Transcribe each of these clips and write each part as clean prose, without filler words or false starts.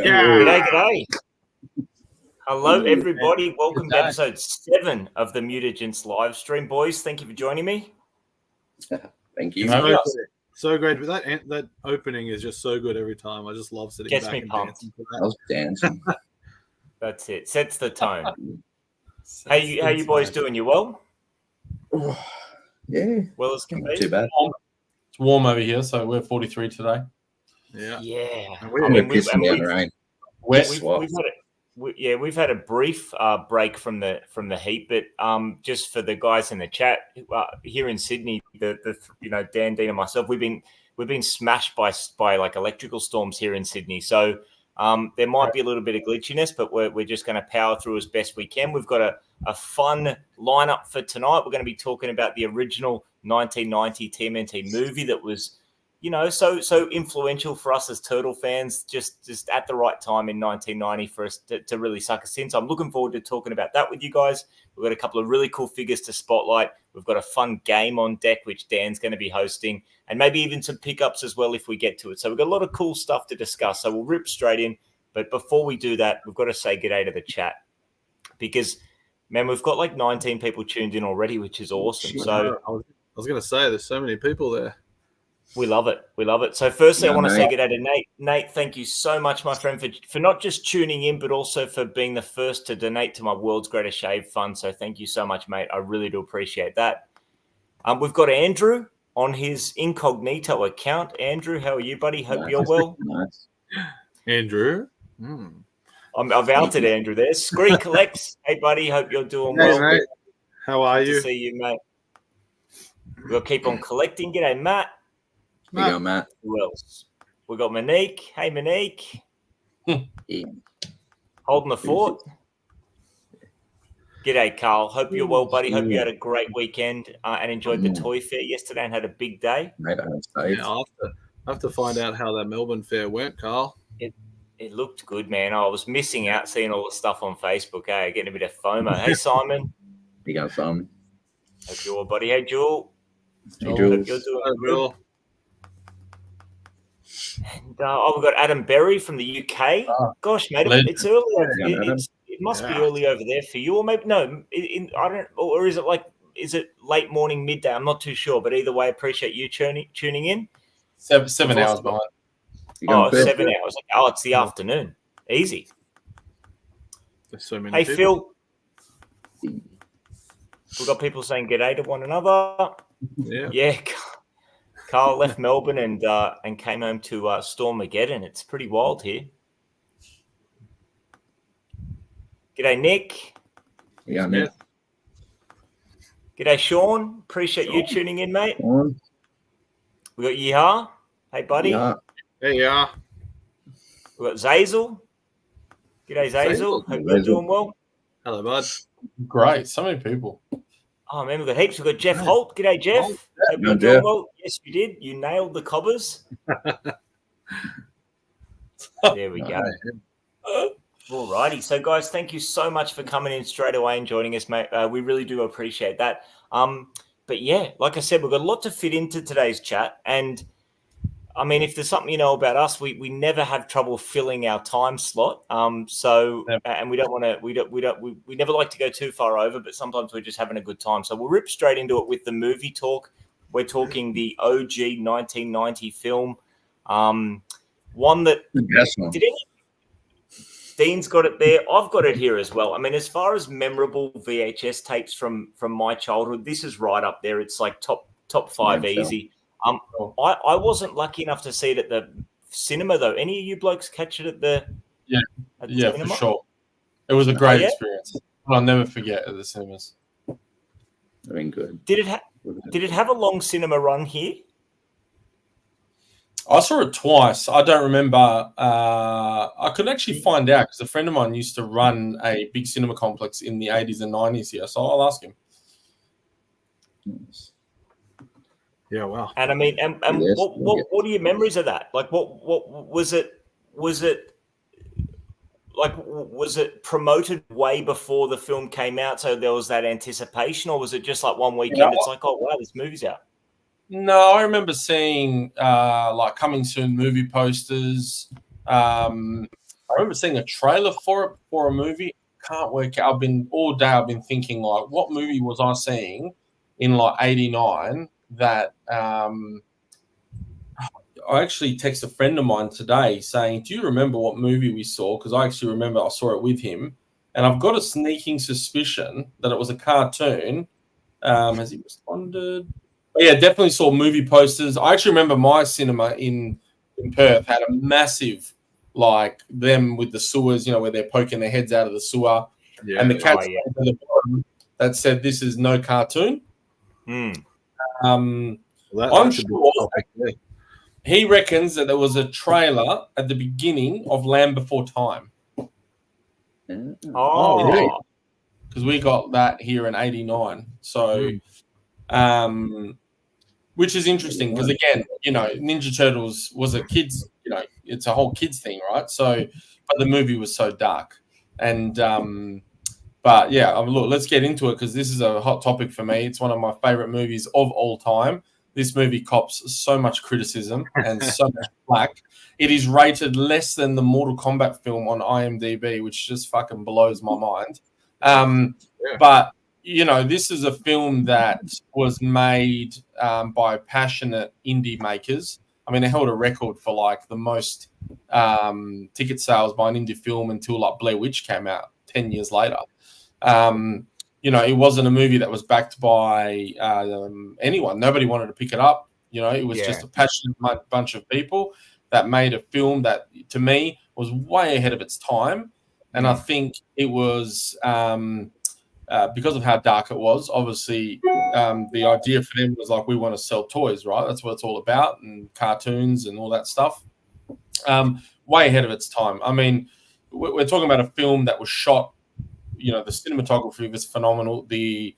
G'day. Hello, everybody. Welcome to episode 7 of the MUTAGENTS live stream, boys. Thank you for joining me. Thank you. So great. That opening is just so good every time. I just love sitting Gets back me and pumped. dancing to that. I was dancing. That's it. Sets the tone. How you boys doing? You well? Yeah. Well as can Not be. too bad. It's warm over here, so we're 43 today. Yeah. Yeah. I mean, pissing down the rain. We've had a brief break from the heat, but just for the guys in the chat here in Sydney, Dan, Dean, and myself, we've been smashed by like electrical storms here in Sydney. So there might be a little bit of glitchiness, but we're just going to power through as best we can. We've got a fun lineup for tonight. We're going to be talking about the original 1990 TMNT movie that was, so influential for us as Turtle fans, just at the right time in 1990 for us to really suck us in. So I'm looking forward to talking about that with you guys. We've got a couple of really cool figures to spotlight. We've got a fun game on deck, which Dan's going to be hosting, and maybe even some pickups as well if we get to it. So we've got a lot of cool stuff to discuss. So we'll rip straight in. But before we do that, we've got to say g'day to the chat because, man, we've got like 19 people tuned in already, which is awesome. So I was going to say, there's so many people there. We love it. We love it. So firstly, I want to say g'day to Nate. Nate, thank you so much, my friend, for not just tuning in, but also for being the first to donate to my World's Greatest Shave Fund. So thank you so much, mate. I really do appreciate that. We've got Andrew on his incognito account. Andrew, how are you, buddy? Hope you're well. Nice. Andrew? I've outed Andrew there. Scree Collects. Hey, buddy. Hope you're doing well. Mate. How are Good you? to see you, mate. We'll keep on collecting. G'day, Matt. There you go, Matt. Who else? We got Monique. Hey, Monique. Yeah. Holding the fort. G'day, Carl. Hope you're well, buddy. Hope you had a great weekend and enjoyed the toy fair yesterday and had a big day. Mate, I have to find out how that Melbourne fair went, Carl. It looked good, man. I was missing out seeing all the stuff on Facebook, getting a bit of FOMO. Hey, Simon. You got some. Hope you're well, buddy. Hey, Jewel. Hey, Jules. Hope you're doing good. And we've got Adam Berry from the UK. Gosh, mate, it's early. It must be early over there for you, or maybe no. I don't, or is it late morning, midday? I'm not too sure, but either way, I appreciate you tuning in. 7 hours behind. 7 hours. Oh, it's the afternoon. Easy. There's so many. Hey, people. Phil. We've got people saying g'day to one another. Yeah. Carl left Melbourne and came home to Stormageddon. It's pretty wild here. G'day, Nick. Yeah, Nick. G'day, Sean. Appreciate you tuning in, mate. On. We got Yeehaw. Hey, buddy. Yeah. Hey, yeah. We got Zazel. G'day, Zazel. Hope you're doing well. Hello, bud. Great. So many people. Oh, man, we've got heaps. We've got Jeff Holt. G'day, Jeff. Hope you're doing well. Yes, you did. You nailed the cobbers. There we go. All righty. So, guys, thank you so much for coming in straight away and joining us, mate. We really do appreciate that. But, yeah, like I said, we've got a lot to fit into today's chat. And, I mean, if there's something you know about us, we never have trouble filling our time slot. And we don't want to, we never like to go too far over, but sometimes we're just having a good time. So we'll rip straight into it with the movie talk. We're talking the OG 1990 film. One that Dean's got it there. I've got it here as well. I mean, as far as memorable VHS tapes from my childhood, this is right up there. It's like top 5 easy. I wasn't lucky enough to see it at the cinema though. Any of you blokes catch it at the cinema? For sure. It was a great experience. I'll never forget at the cinemas. I mean, good. Did it have a long cinema run here? I saw it twice. I don't remember. I could actually find out because a friend of mine used to run a big cinema complex in the 80s and 90s here. So I'll ask him. Yeah, wow. And I mean, and what are your memories of that? Like, what was it? Was it promoted way before the film came out, so there was that anticipation, or was it just like one weekend? It's like, oh wow, this movie's out. No, I remember seeing like coming soon movie posters. I remember seeing a trailer for it for a movie. Can't work out. I've been thinking like, what movie was I seeing in like '89 that I actually texted a friend of mine today saying, do you remember what movie we saw? Because I actually remember I saw it with him. And I've got a sneaking suspicion that it was a cartoon. Has he responded? But yeah, definitely saw movie posters. I actually remember my cinema in Perth had a massive, like them with the sewers, where they're poking their heads out of the sewer. Yeah, And the cat yeah. at the bottom that said, this is no cartoon. Mm. I'm that's a big sure topic, yeah. he reckons that there was a trailer at the beginning of Land Before Time. Oh, really? Because we got that here in '89. So, which is interesting because, again, Ninja Turtles was a kids, it's a whole kids thing, right? So, but the movie was so dark. And, but yeah, look, let's get into it because this is a hot topic for me. It's one of my favorite movies of all time. This movie cops so much criticism and so much flack. It is rated less than the Mortal Kombat film on IMDb, which just fucking blows my mind. But, this is a film that was made by passionate indie makers. I mean, they held a record for like the most ticket sales by an indie film until like Blair Witch came out 10 years later. It wasn't a movie that was backed by anyone. Nobody wanted to pick it up. It was just a passionate bunch of people that made a film that, to me, was way ahead of its time. And I think it was because of how dark it was. Obviously, the idea for them was like, we want to sell toys, right? That's what it's all about, and cartoons and all that stuff. Way ahead of its time. I mean, we're talking about a film that was shot. The cinematography was phenomenal. The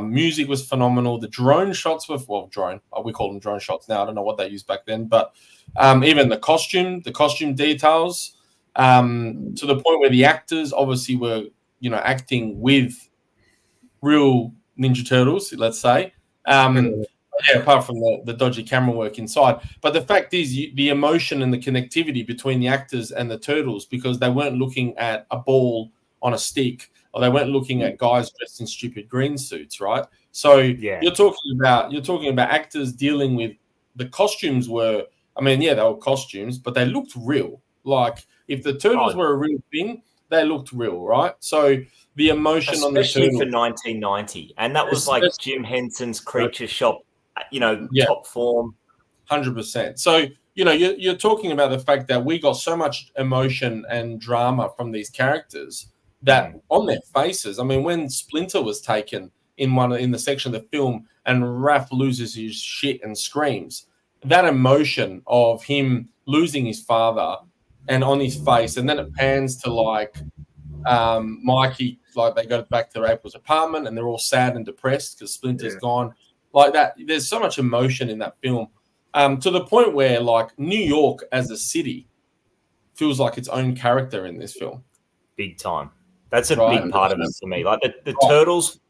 music was phenomenal. The drone shots were, we call them drone shots now. I don't know what they used back then, but even the costume details, to the point where the actors obviously were, acting with real Ninja Turtles, let's say. Apart from the dodgy camera work inside. But the fact is, the emotion and the connectivity between the actors and the Turtles, because they weren't looking at a ball on a stick, or they weren't looking at guys dressed in stupid green suits, right? So you're talking about actors dealing with the costumes were, they were costumes, but they looked real. Like if the Turtles were a real thing, they looked real, right? So the emotion on the especially Turtles, for 1990, and that was like Jim Henson's Creature Shop, top form. 100%. So you're talking about the fact that we got so much emotion and drama from these characters that on their faces. I mean, when Splinter was taken in the section of the film and Raph loses his shit and screams, that emotion of him losing his father and on his face, and then it pans to like Mikey, like they go back to April's apartment and they're all sad and depressed because Splinter's gone. Like that, there's so much emotion in that film, to the point where like New York as a city feels like its own character in this film. Big time. That's a big part of it for me. Like the Turtles,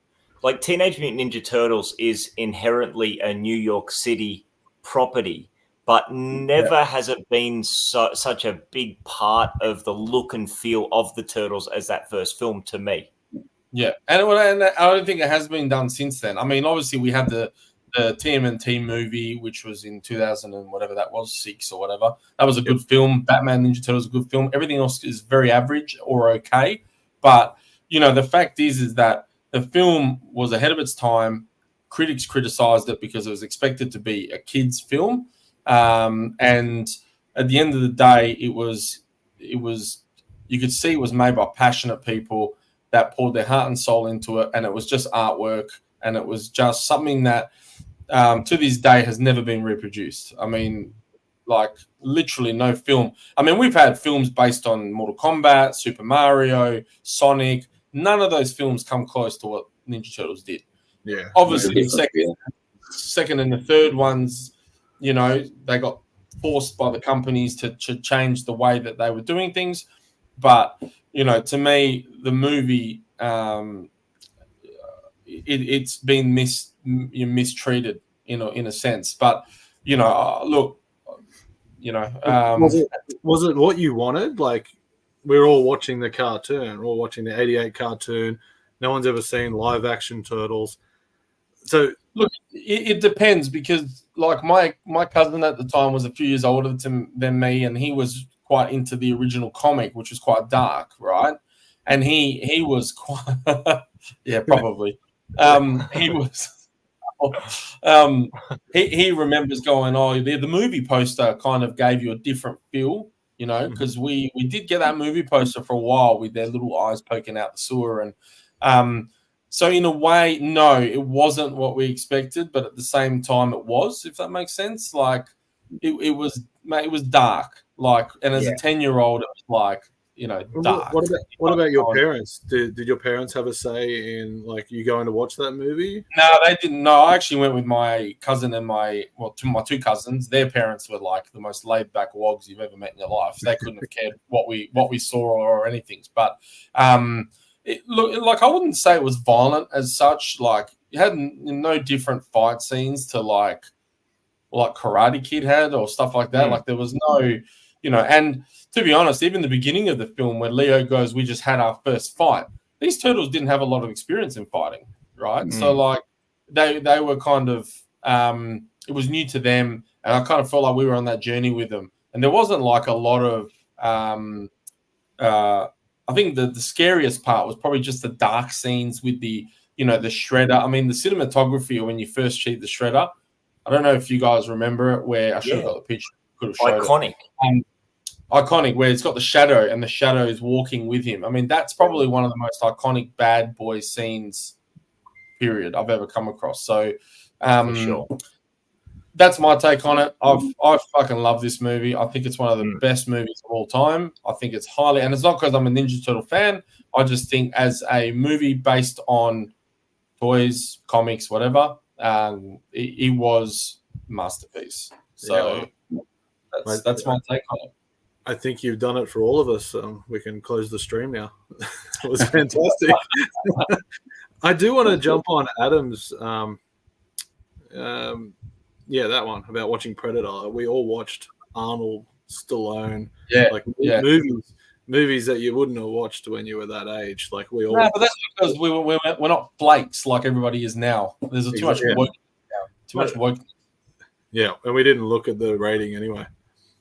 like Teenage Mutant Ninja Turtles is inherently a New York City property, but never has it been such a big part of the look and feel of the Turtles as that first film to me. Yeah, and I don't think it has been done since then. I mean, obviously we had the TMNT movie, which was in 2000 and whatever that was, 6 or whatever. That was a good film. Batman Ninja Turtles is a good film. Everything else is very average or okay. But, the fact is that the film was ahead of its time. Critics criticized it because it was expected to be a kid's film. And at the end of the day, it was you could see it was made by passionate people that poured their heart and soul into it. And it was just artwork. And it was just something that to this day has never been reproduced. I mean, like literally no film. I mean, we've had films based on Mortal Kombat, Super Mario, Sonic. None of those films come close to what Ninja Turtles did. Yeah. Obviously, second and the third ones, they got forced by the companies to change the way that they were doing things. But, to me, the movie, it's been mistreated, in a sense. But, look, was it what you wanted? Like, we're all watching the cartoon. We're all watching the '88 cartoon. No one's ever seen live action Turtles. So look, it depends because like my cousin at the time was a few years older than me, and he was quite into the original comic, which was quite dark, right? And he was quite yeah, probably. He was he remembers going, oh, the movie poster kind of gave you a different feel, you know, because we did get that movie poster for a while with their little eyes poking out the sewer, and so in a way, no, it wasn't what we expected, but at the same time, it was, if that makes sense. Like it was dark, like, and as a 10-year-old, it was like, you know, dark. What about your parents? Did your parents have a say in like you going to watch that movie? No, they didn't. No, I actually went with my cousin and my two cousins. Their parents were like the most laid back wogs you've ever met in your life. They couldn't have cared what we saw or anything. But like I wouldn't say it was violent as such. Like you had no different fight scenes to like Karate Kid had or stuff like that. Like there was no, you know, and to be honest, even the beginning of the film where Leo goes, we just had our first fight. These turtles didn't have a lot of experience in fighting, right? So like they were kind of it was new to them, and I kind of felt like we were on that journey with them. And there wasn't like a lot of I think the scariest part was probably just the dark scenes with the, you know, the shredder. I mean, the cinematography when you first see the shredder, I don't know if you guys remember it, where I should have got the picture. Could have showed iconic. It. Iconic, where it's got the shadow and the shadow is walking with him. I mean, that's probably one of the most iconic bad boy scenes, period, I've ever come across. So, For sure. That's my take on it. I fucking love this movie. I think it's one of the best movies of all time. I think it's highly, and it's not because I'm a Ninja Turtle fan. I just think as a movie based on toys, comics, whatever, it was a masterpiece. So that's my take on it. I think you've done it for all of us. We can close the stream now. It was fantastic. I do want to jump on Adam's, that one about watching Predator. We all watched Arnold, Stallone, movies that you wouldn't have watched when you were that age. Like we all. No, but that's because we're not flakes like everybody is now. There's too much woke now. Too much woke. Yeah, and we didn't look at the rating anyway.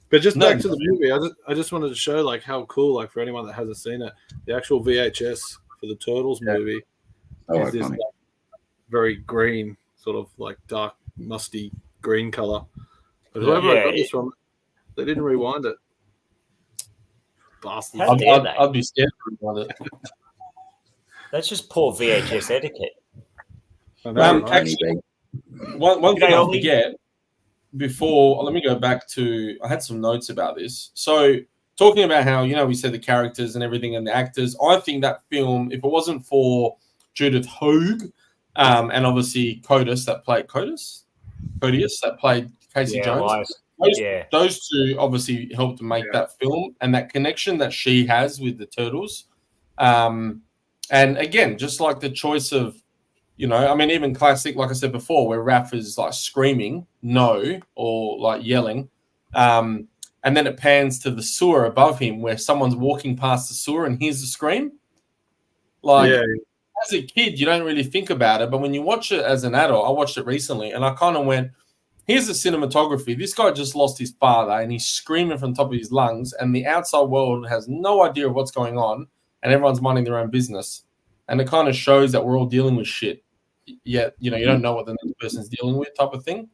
But just back to the movie, I just wanted to show like how cool, like for anyone that hasn't seen it, the actual VHS for the Turtles movie is this like, very green, sort of like dark, musty green color. But whoever I got this from, they didn't rewind it. Bastards. I'd be scared to rewind it. That's just poor VHS etiquette. Actually, one thing I forget. Before, let me go back to, I had some notes about this. So talking about how, you know, we said the characters and everything and the actors, I think that film, if it wasn't for Judith Hoag and obviously Codius that played Casey Jones, those two obviously helped to make that film and that connection that she has with the Turtles. And again, just like the choice of, you know, I mean, even classic, like I said before, where Raph is like screaming no or like yelling. And then it pans to the sewer above him where someone's walking past the sewer and hears the scream. Like, as a kid, you don't really think about it. But when you watch it as an adult, I watched it recently and I kind of went, here's the cinematography. This guy just lost his father and he's screaming from the top of his lungs and the outside world has no idea of what's going on and everyone's minding their own business. And it kind of shows that we're all dealing with shit. Yet, you know, you don't know what the next person's dealing with type of thing.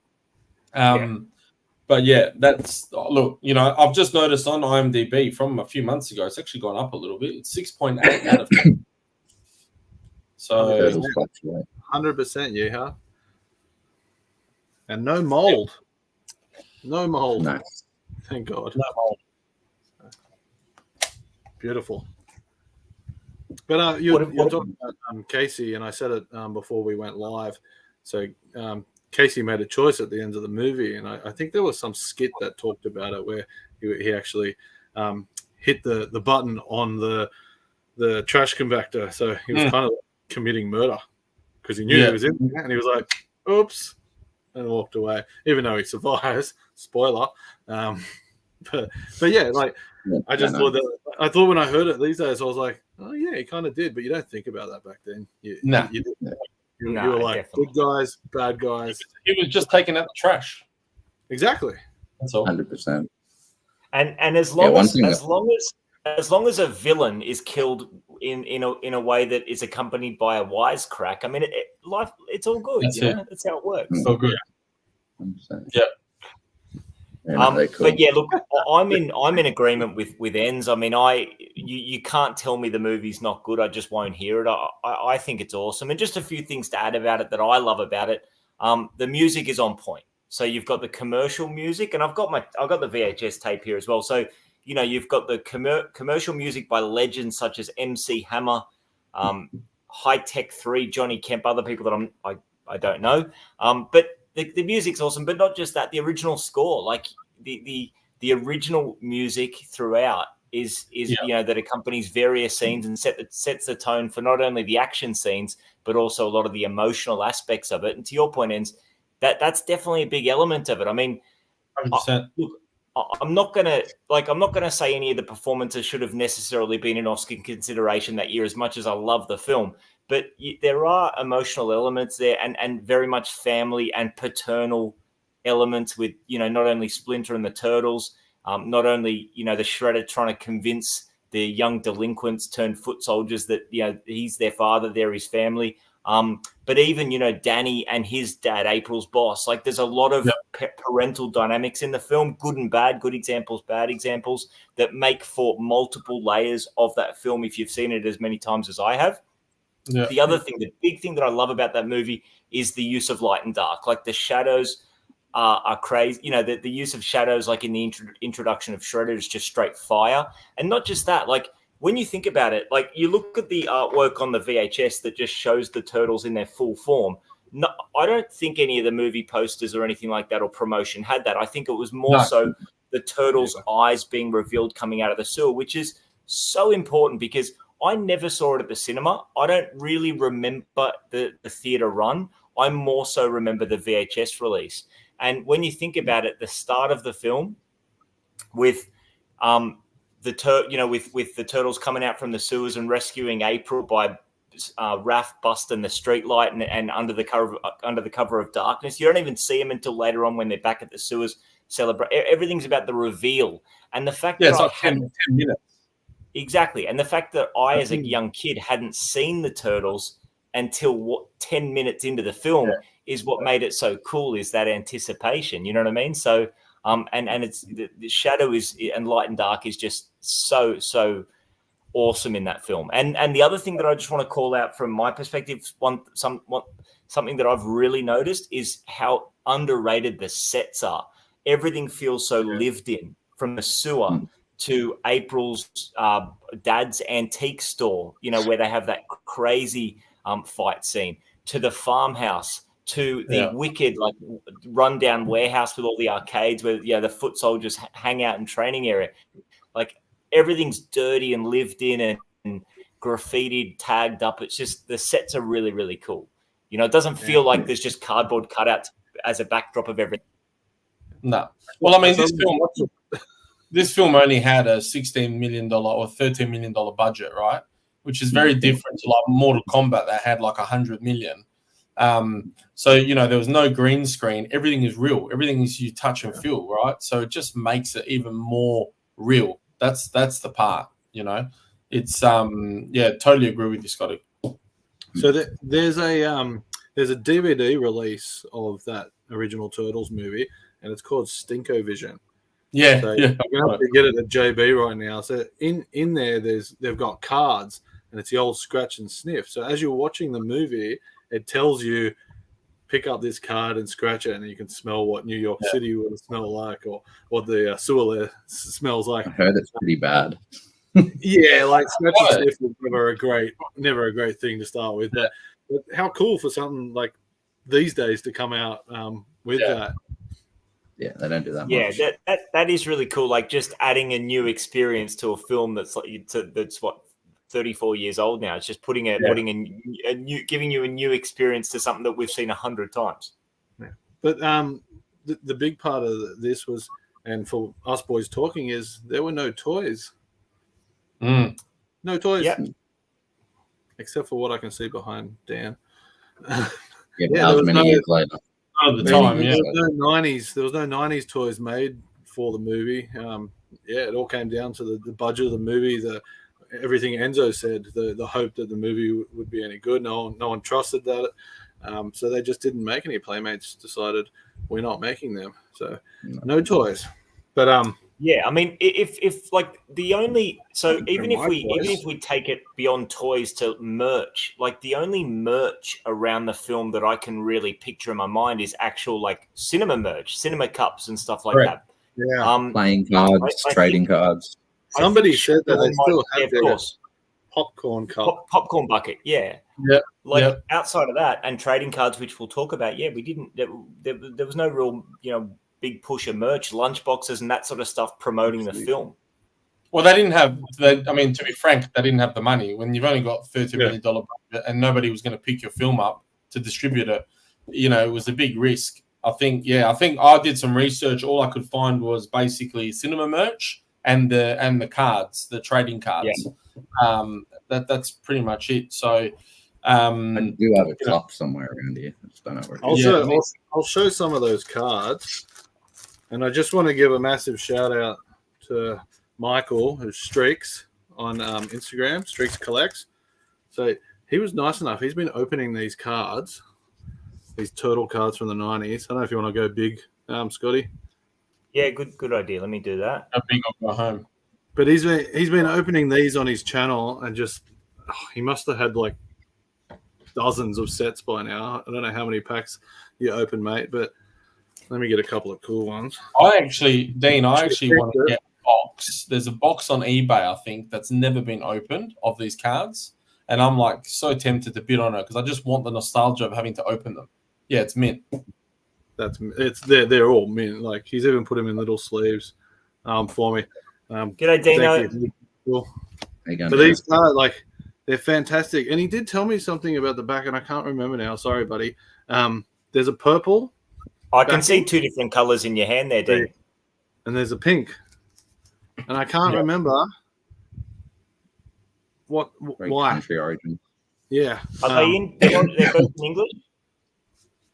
But yeah, that's, look, you know, I've just noticed on IMDb from a few months ago, it's actually gone up a little bit. It's 6.8 out of 10. So 100%, yeah. And no mold. No mold. Nice. Thank God. No mold. Beautiful. But you're talking about Casey, and I said it before we went live. So Casey made a choice at the end of the movie, and I think there was some skit that talked about it where he actually hit the button on the trash compactor. So he was kind of committing murder because he knew he was in there, and he was like, oops, and walked away, even though he survives. Spoiler. but yeah, like Yeah, I just no. thought that. I thought when I heard it these days, I was like, oh yeah, he kind of did, but you don't think about that back then. Nah. You No, were like definitely. good guys, bad guys. He was just taking out the trash. Exactly. That's all. 100%. And as long as a villain is killed in a way that is accompanied by a wisecrack, I mean, life it's all good. That's it. That's how it works. So good. 100%. Yeah. Yeah, no, they're cool. But yeah, look, I'm in agreement with Enz. I mean, you can't tell me the movie's not good. I just won't hear it. I think it's awesome. And just a few things to add about it that I love about it. The music is on point. So you've got the commercial music, and I've got the VHS tape here as well. So you've got the commercial music by legends such as MC Hammer, High Tech 3, Johnny Kemp, other people that I don't know. But the music's awesome, but not just that. The original score, like the original music throughout is that accompanies various scenes and sets the tone for not only the action scenes but also a lot of the emotional aspects of it. And to your point, Enz, that's definitely a big element of it. I mean, 100%. I'm not gonna say any of the performances should have necessarily been an Oscar consideration that year, as much as I love the film. But there are emotional elements there, and very much family and paternal elements with not only Splinter and the Turtles, not only the Shredder trying to convince the young delinquents turned foot soldiers that he's their father, they're his family. But even, Danny and his dad, April's boss, like there's a lot of parental dynamics in the film, good and bad, good examples, bad examples, that make for multiple layers of that film if you've seen it as many times as I have. Yeah. The other thing, the big thing that I love about that movie is the use of light and dark. Like the shadows are crazy. The use of shadows, like in the introduction of Shredder, is just straight fire. And not just that, like when you think about it, like you look at the artwork on the VHS that just shows the turtles in their full form. No, I don't think any of the movie posters or anything like that or promotion had that. I think it was more so the turtles' eyes being revealed coming out of the sewer, which is so important because I never saw it at the cinema. I don't really remember the theater run. I more so remember the VHS release. And when you think about it, the start of the film with with the turtles coming out from the sewers and rescuing April by Raph busting the street light and under the cover of darkness. You don't even see them until later on when they're back at the sewers celebrate. Everything's about the reveal and the fact that it's like 10 minutes. Exactly. And the fact that I, as a young kid, hadn't seen the turtles until 10 minutes into the film is what made it so cool, is that anticipation. You know what I mean? So, and it's the shadow and light and dark is just so awesome in that film. And the other thing that I just want to call out from my perspective, something that I've really noticed is how underrated the sets are. Everything feels so lived in, from the sewer to April's dad's antique store, where they have that crazy fight scene, to the farmhouse, to the wicked, like rundown warehouse with all the arcades where the foot soldiers hang out in training area. Like everything's dirty and lived in and graffitied, tagged up. It's just the sets are really, really cool. It doesn't feel like there's just cardboard cutouts as a backdrop of everything. No. Well, I mean, this film only had a $16 million or $13 million budget, right? Which is very different to like Mortal Kombat that had like $100 million. So there was no green screen. Everything is real. Everything is you touch and feel, right? So it just makes it even more real. That's the part. It's totally agree with you, Scotty. So there's a DVD release of that original Turtles movie, and it's called Stinko Vision. Yeah, so I'm gonna have to get it at JB right now. So in there, they've got cards, and it's the old scratch and sniff. So as you're watching the movie, it tells you pick up this card and scratch it, and you can smell what New York City would smell like, or what the sewer smells like. I heard it's pretty bad. Yeah, like scratch and sniff was never a great thing to start with. But how cool for something like these days to come out with that. Yeah, they don't do that much. Yeah, that is really cool. Like just adding a new experience to a film that's what 34 years old now. It's just putting a new, giving you a new experience to something that we've seen 100 times. Yeah. But the big part of this was and for us boys talking, is there were no toys. Mm. No toys. Yeah. Except for what I can see behind Dan. Yeah, Yeah, that there was was many no- years later. At the There time, yeah. was no 90s. There was no 90s toys made for the movie. It all came down to the budget of the movie, everything Enzo said, the hope that the movie would be any good. No one trusted that. So they just didn't make any. Playmates decided we're not making them. So no toys. But Yeah, I mean, if like the only so even if my toys. we take it beyond toys to merch, like the only merch around the film that I can really picture in my mind is actual like cinema merch, cinema cups and stuff like Correct. that. Playing cards, trading cards. Somebody said that they still have of their course, popcorn cup. popcorn bucket. Yeah, Yeah. like Yep. outside of that and trading cards, which we'll talk about. Yeah, we didn't. There was no real, big push of merch, lunch boxes, and that sort of stuff promoting the film. Well, they didn't have. I mean, to be frank, they didn't have the money. When you've only got $30 million budget and nobody was going to pick your film up to distribute it, it was a big risk. I think I did some research. All I could find was basically cinema merch and the cards, the trading cards. Yeah. That's pretty much it. So. I do have a cup somewhere around here. I just don't know where it is. I'll show some of those cards. And I just want to give a massive shout out to Michael, who's Streaks on Instagram, Streaks Collects. So he was nice enough. He's been opening these cards, these turtle cards from the 90s. I don't know if you want to go big, Scotty. Yeah, good idea. Let me do that. How big I'll go home. But he's been opening these on his channel and just he must have had like dozens of sets by now. I don't know how many packs you open, mate, but let me get a couple of cool ones. Dean, I actually want to get a box. There's a box on eBay, I think, that's never been opened of these cards. And I'm like so tempted to bid on it because I just want the nostalgia of having to open them. Yeah, it's mint. They're all mint. Like he's even put them in little sleeves for me. G'day, Dino. Cool. But these cards, like, they're fantastic. And he did tell me something about the back, and I can't remember now. Sorry, buddy. There's a purple. I can see two different colors in your hand there, Dean. And there's a pink. And I can't remember why. Country origin. Yeah. Are they're both in English?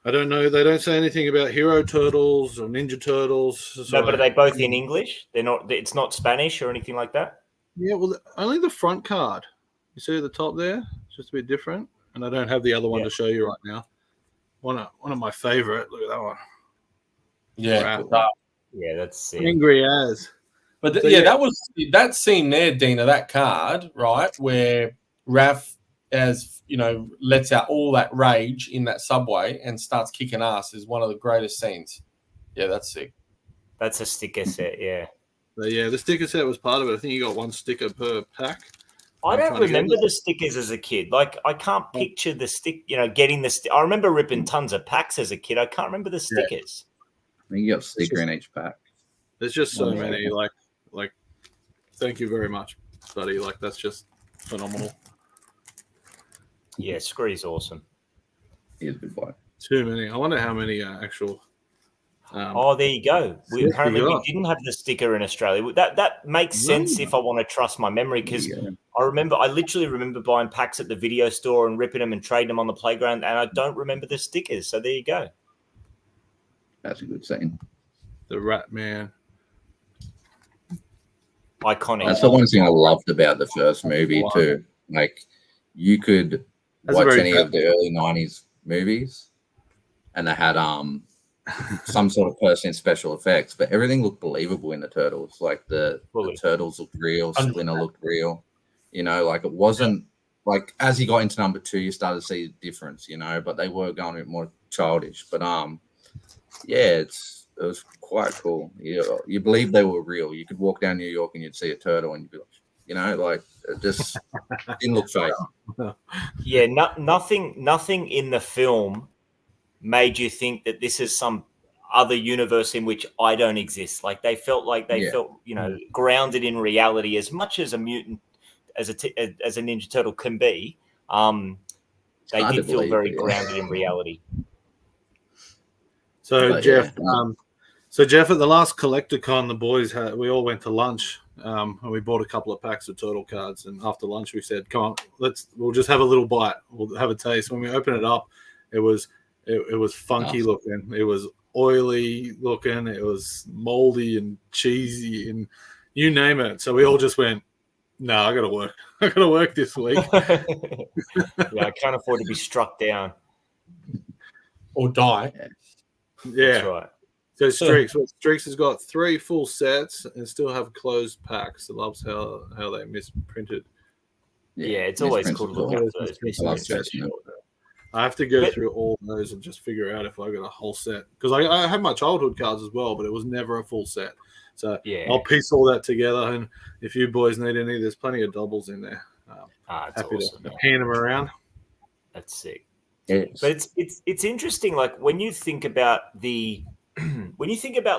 I don't know. They don't say anything about Hero Turtles or Ninja Turtles. So, but are they both in English? They're not. It's not Spanish or anything like that. Yeah. Well, only the front card. You see at the top there? It's just a bit different. And I don't have the other one to show you right now. One of my favorite. Look at that one. Yeah. Yeah, that's sick. Angry as. But that was that scene there, Dina, that card, right, where Raph, lets out all that rage in that subway and starts kicking ass is one of the greatest scenes. Yeah, that's sick. That's a sticker set, yeah. But yeah, the sticker set was part of it. I think you got one sticker per pack. I don't remember the stickers as a kid. Like, I can't picture the getting the I remember ripping tons of packs as a kid. I can't remember the stickers. I think you got a sticker in each pack. There's just so many. Like, thank you very much, buddy. Like, that's just phenomenal. Yeah, Scree's awesome. He's a good boy. Too many. I wonder how many actual. There you go. We didn't have the sticker in Australia. That makes sense if I want to trust my memory, because I literally remember buying packs at the video store and ripping them and trading them on the playground, and I don't remember the stickers. So there you go. That's a good scene. The Rat Man. Iconic. That's the one thing I loved about the first movie too. Like, you could watch any of the early 90s movies and they had some sort of person in special effects, but everything looked believable in the Turtles. Like the Turtles looked real, Splinter looked real. Like it wasn't like as you got into number 2, you started to see the difference, but they were going a bit more childish. But it was quite cool. You believe they were real. You could walk down New York and you'd see a turtle and you'd be like, it just didn't look fake. Yeah, nothing in the film made you think that this is some other universe in which I don't exist. Like they felt grounded in reality as much as a mutant, as a Ninja Turtle can be. They did feel very grounded in reality. So, Jeff, So Jeff, at the last CollectorCon, the boys we all went to lunch, and we bought a couple of packs of turtle cards. And after lunch, we said, "Come on, we'll just have a little bite. We'll have a taste." When we opened it up, it was funky looking. It was oily looking. It was moldy and cheesy and you name it. So we all just went, "No, I got to work. I got to work this week." Yeah, I can't afford to be struck down or die. Yeah, that's right. So Streaks has got 3 full sets and still have closed packs. I loves how they misprinted. Yeah, it's always cool to look at those misprints. I have to go through all those and just figure out if I got a whole set, because I have my childhood cards as well, but it was never a full set. So I'll piece all that together, and if you boys need any, there's plenty of doubles in there. Happy awesome, to hand them around. That's sick. Yes. But it's interesting, like when you think about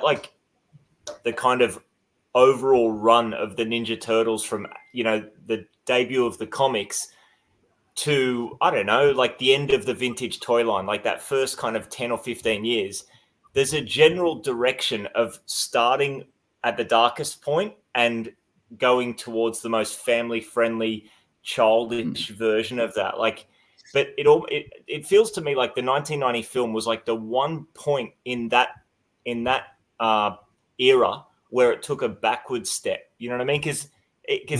like the kind of overall run of the Ninja Turtles from, the debut of the comics to, I don't know, like the end of the vintage toy line, like that first kind of 10 or 15 years, there's a general direction of starting at the darkest point and going towards the most family friendly, childish version of that. Like, but it feels to me like the 1990 film was like the one point in that era where it took a backward step. You know what I mean? Because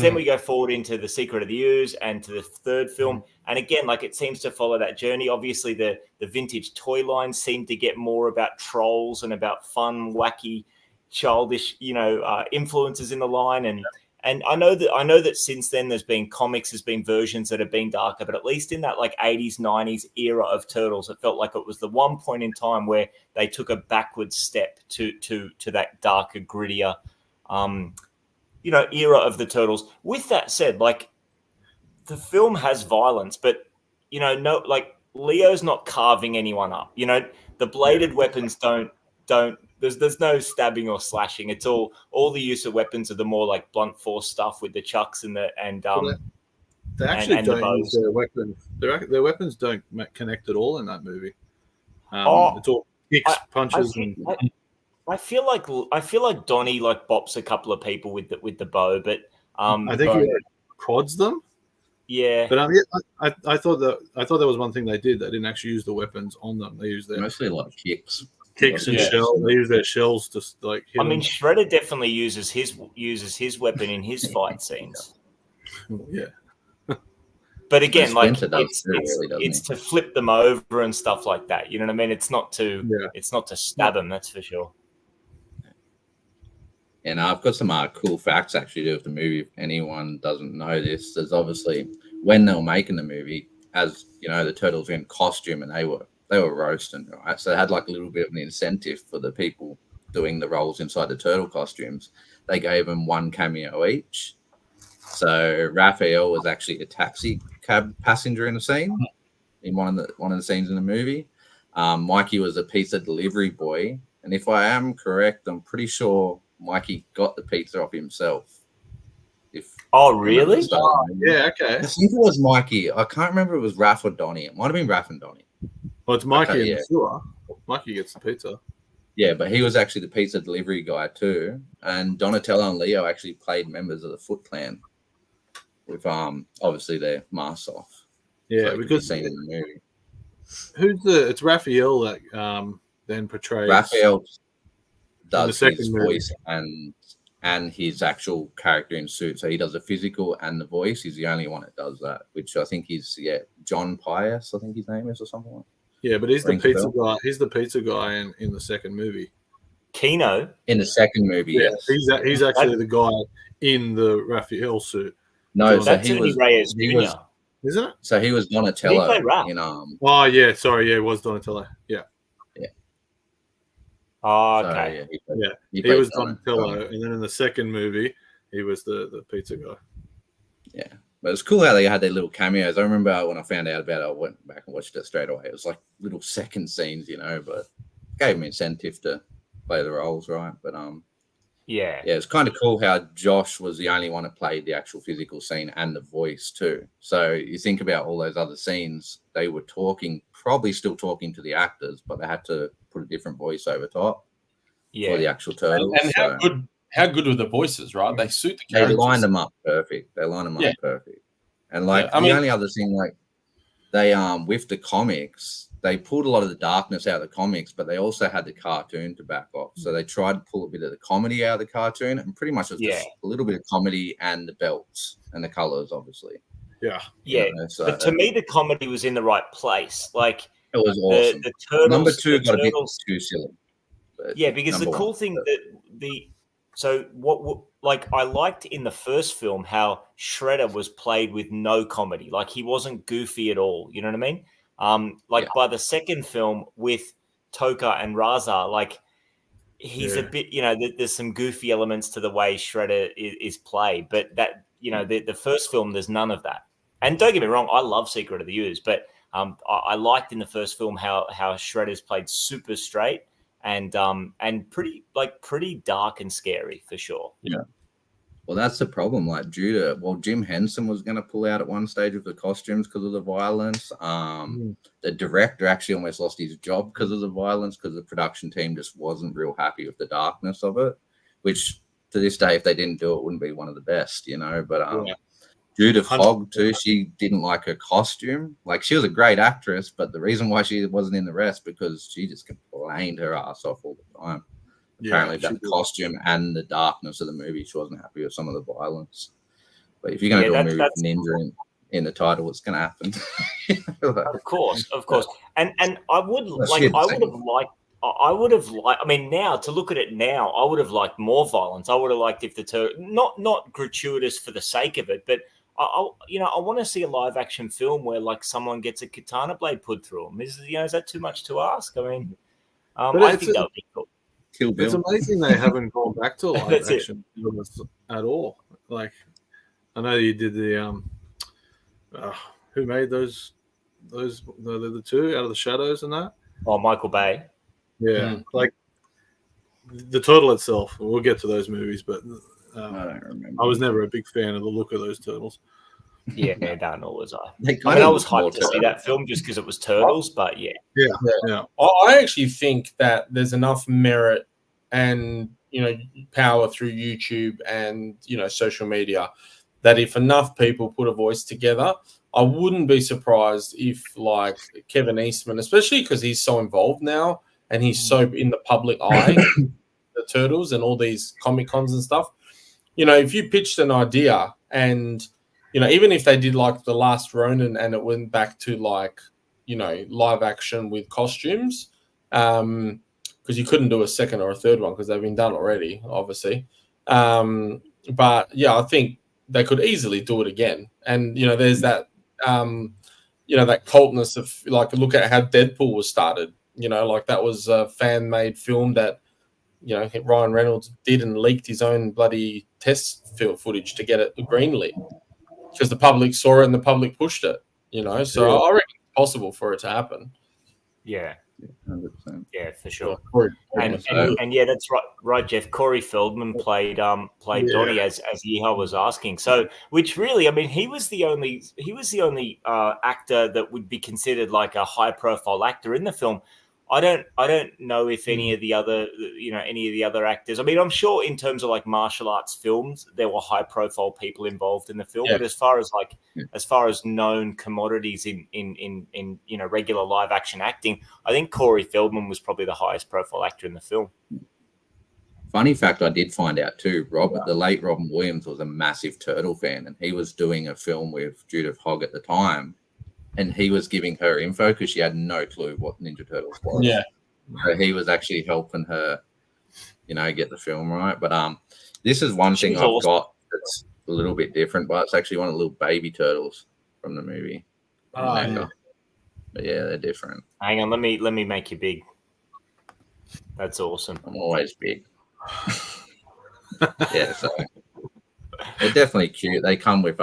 then we go forward into The Secret of the Ooze and to the third film. And again, like it seems to follow that journey. Obviously, the vintage toy lines seem to get more about trolls and about fun, wacky, childish, influences in the line. And I know that since then there's been comics, there's been versions that have been darker, but at least in that like 80s, 90s era of Turtles, it felt like it was the one point in time where they took a backward step to that darker, grittier, era of the Turtles. With that said, like the film has violence, but no, like Leo's not carving anyone up. The bladed weapons don't. There's no stabbing or slashing. It's all the use of weapons are the more like blunt force stuff with the chucks and they actually don't use their weapons. Their weapons don't connect at all in that movie. It's all kicks, punches, I feel like Donnie like bops a couple of people with the bow, but I think he prods them. Yeah, but I thought there was one thing they did. They didn't actually use the weapons on them. They used their mostly a lot of kicks and shells. They use their shells to like hit them. Shredder definitely uses his weapon in his fight scenes. Yeah. But again, like it's to flip them over and stuff like that. You know what I mean? It's not to stab them. That's for sure. And I've got some cool facts actually of the movie. If anyone doesn't know this, there's obviously when they were making the movie, as the Turtles were in costume and they were roasting, right? So they had like a little bit of an incentive for the people doing the roles inside the turtle costumes. They gave them 1 cameo each. So Raphael was actually a taxi cab passenger in a scene, in one of the scenes in the movie. Mikey was a pizza delivery boy, and if I am correct, I'm pretty sure Mikey got the pizza off himself. Really? Yeah, okay. I think it was Mikey. I can't remember if it was Raph or Donnie. It might have been Raph and Donnie. Well, it's Mikey in the sewer. Mikey gets the pizza. Yeah, but he was actually the pizza delivery guy too. And Donatello and Leo actually played members of the Foot Clan with obviously their masks off. Yeah, so because seen in the movie. It's Raphael that then portrays Raphael does his voice and his actual character in suit. So he does the physical and the voice. He's the only one that does that, which I think he's John Pius, I think his name is, or something like that. Yeah, but he's the pizza guy. He's the pizza guy in the second movie. Kino? In the second movie, yeah. Yes. He's actually the guy in the Raphael suit. No, so he was Reyes Jr. Isn't it? So he was Donatello. Did he play in Oh yeah, sorry, yeah, it was Donatello. Yeah. Yeah. Oh, okay. So, he was Donatello, and then in the second movie, he was the pizza guy. Yeah. But it's cool how they had their little cameos. I remember when I found out about it, I went back and watched it straight away. It was like little second scenes, but gave me incentive to play the roles, right? But yeah, it's kind of cool how Josh was the only one that played the actual physical scene and the voice too. So you think about all those other scenes, they were probably still talking to the actors, but they had to put a different voice over top. for the actual turtles. And how good were the voices, right? They suit the They characters. line them up perfect. Perfect. And like the only other thing, like they with the comics, they pulled a lot of the darkness out of the comics, but they also had the cartoon to back off. So they tried to pull a bit of the comedy out of the cartoon, and pretty much it was just a little bit of comedy and the belts and the colors, obviously. Yeah. But to me, the comedy was in the right place. Like it was awesome. The turtles, number 2 got turtles, a bit too silly. Because the cool thing like I liked in the first film how Shredder was played with no comedy. Like he wasn't goofy at all. You know what I mean? By the second film with Toka and Raza, like he's a bit, there's some goofy elements to the way Shredder is played, but that, the first film, there's none of that. And don't get me wrong, I love Secret of the Ooze, but I liked in the first film how Shredder's played super straight and pretty dark and scary for sure. Yeah. Well, that's the problem. Like Jim Henson was going to pull out at one stage of the costumes because of the violence. The director actually almost lost his job because of the violence, because the production team just wasn't real happy with the darkness of it, which to this day, if they didn't do it, wouldn't be one of the best, But Judith Hogg too, she didn't like her costume. Like she was a great actress, but the reason why she wasn't in the rest because she just complained her ass off all the time. Apparently about the costume and the darkness of the movie. She wasn't happy with some of the violence. But if you're going to do a movie with Ninja in the title, it's going to happen. Of course. And I would have liked, I mean, now to look at it now, I would have liked more violence. I would have liked if the not gratuitous for the sake of it, but I want to see a live action film where like someone gets a katana blade put through them. Is that too much to ask? I mean, I think that would be cool. It's amazing they haven't gone back to live action films at all. Like, I know you did the who made those the two Out of the Shadows and that? Oh, Michael Bay. Yeah, like the turtle itself. We'll get to those movies, but I don't remember. I was never a big fan of the look of those turtles. Yeah, nor was I. I was hyped to see that film just because it was turtles, but yeah. I actually think that there's enough merit and power through YouTube and social media that if enough people put a voice together, I wouldn't be surprised if like Kevin Eastman, especially because he's so involved now and he's so in the public eye, the turtles and all these Comic Cons and stuff. If you pitched an idea and even if they did like The Last Ronin and it went back to like, live action with costumes, because you couldn't do a second or a third one because they've been done already, obviously. But yeah, I think they could easily do it again. And, there's that, that cultness of like, look at how Deadpool was started. Like that was a fan-made film that, Ryan Reynolds did and leaked his own bloody test field footage to get it greenlit. Because the public saw it and the public pushed it, So I reckon it's possible for it to happen. Yeah. 100%. Yeah, for sure. And yeah, that's right, Jeff. Corey Feldman played Donnie as Yeehaw was asking. So, which really, I mean, he was the only actor that would be considered like a high profile actor in the film. I don't know if any of the other actors. I mean, I'm sure in terms of like martial arts films, there were high profile people involved in the film. Yeah. But as far as known commodities in regular live action acting, I think Corey Feldman was probably the highest profile actor in the film. Funny fact, I did find out too. The late Robin Williams was a massive Turtle fan, and he was doing a film with Judith Hogg at the time. And he was giving her info because she had no clue what Ninja Turtles was. Yeah. So he was actually helping her, get the film right. But this is one thing I've got that's a little bit different, but it's actually one of the little baby turtles from the movie. Yeah. But yeah, they're different. Hang on, let me make you big. That's awesome. I'm always big. Yeah, so they're definitely cute. They come with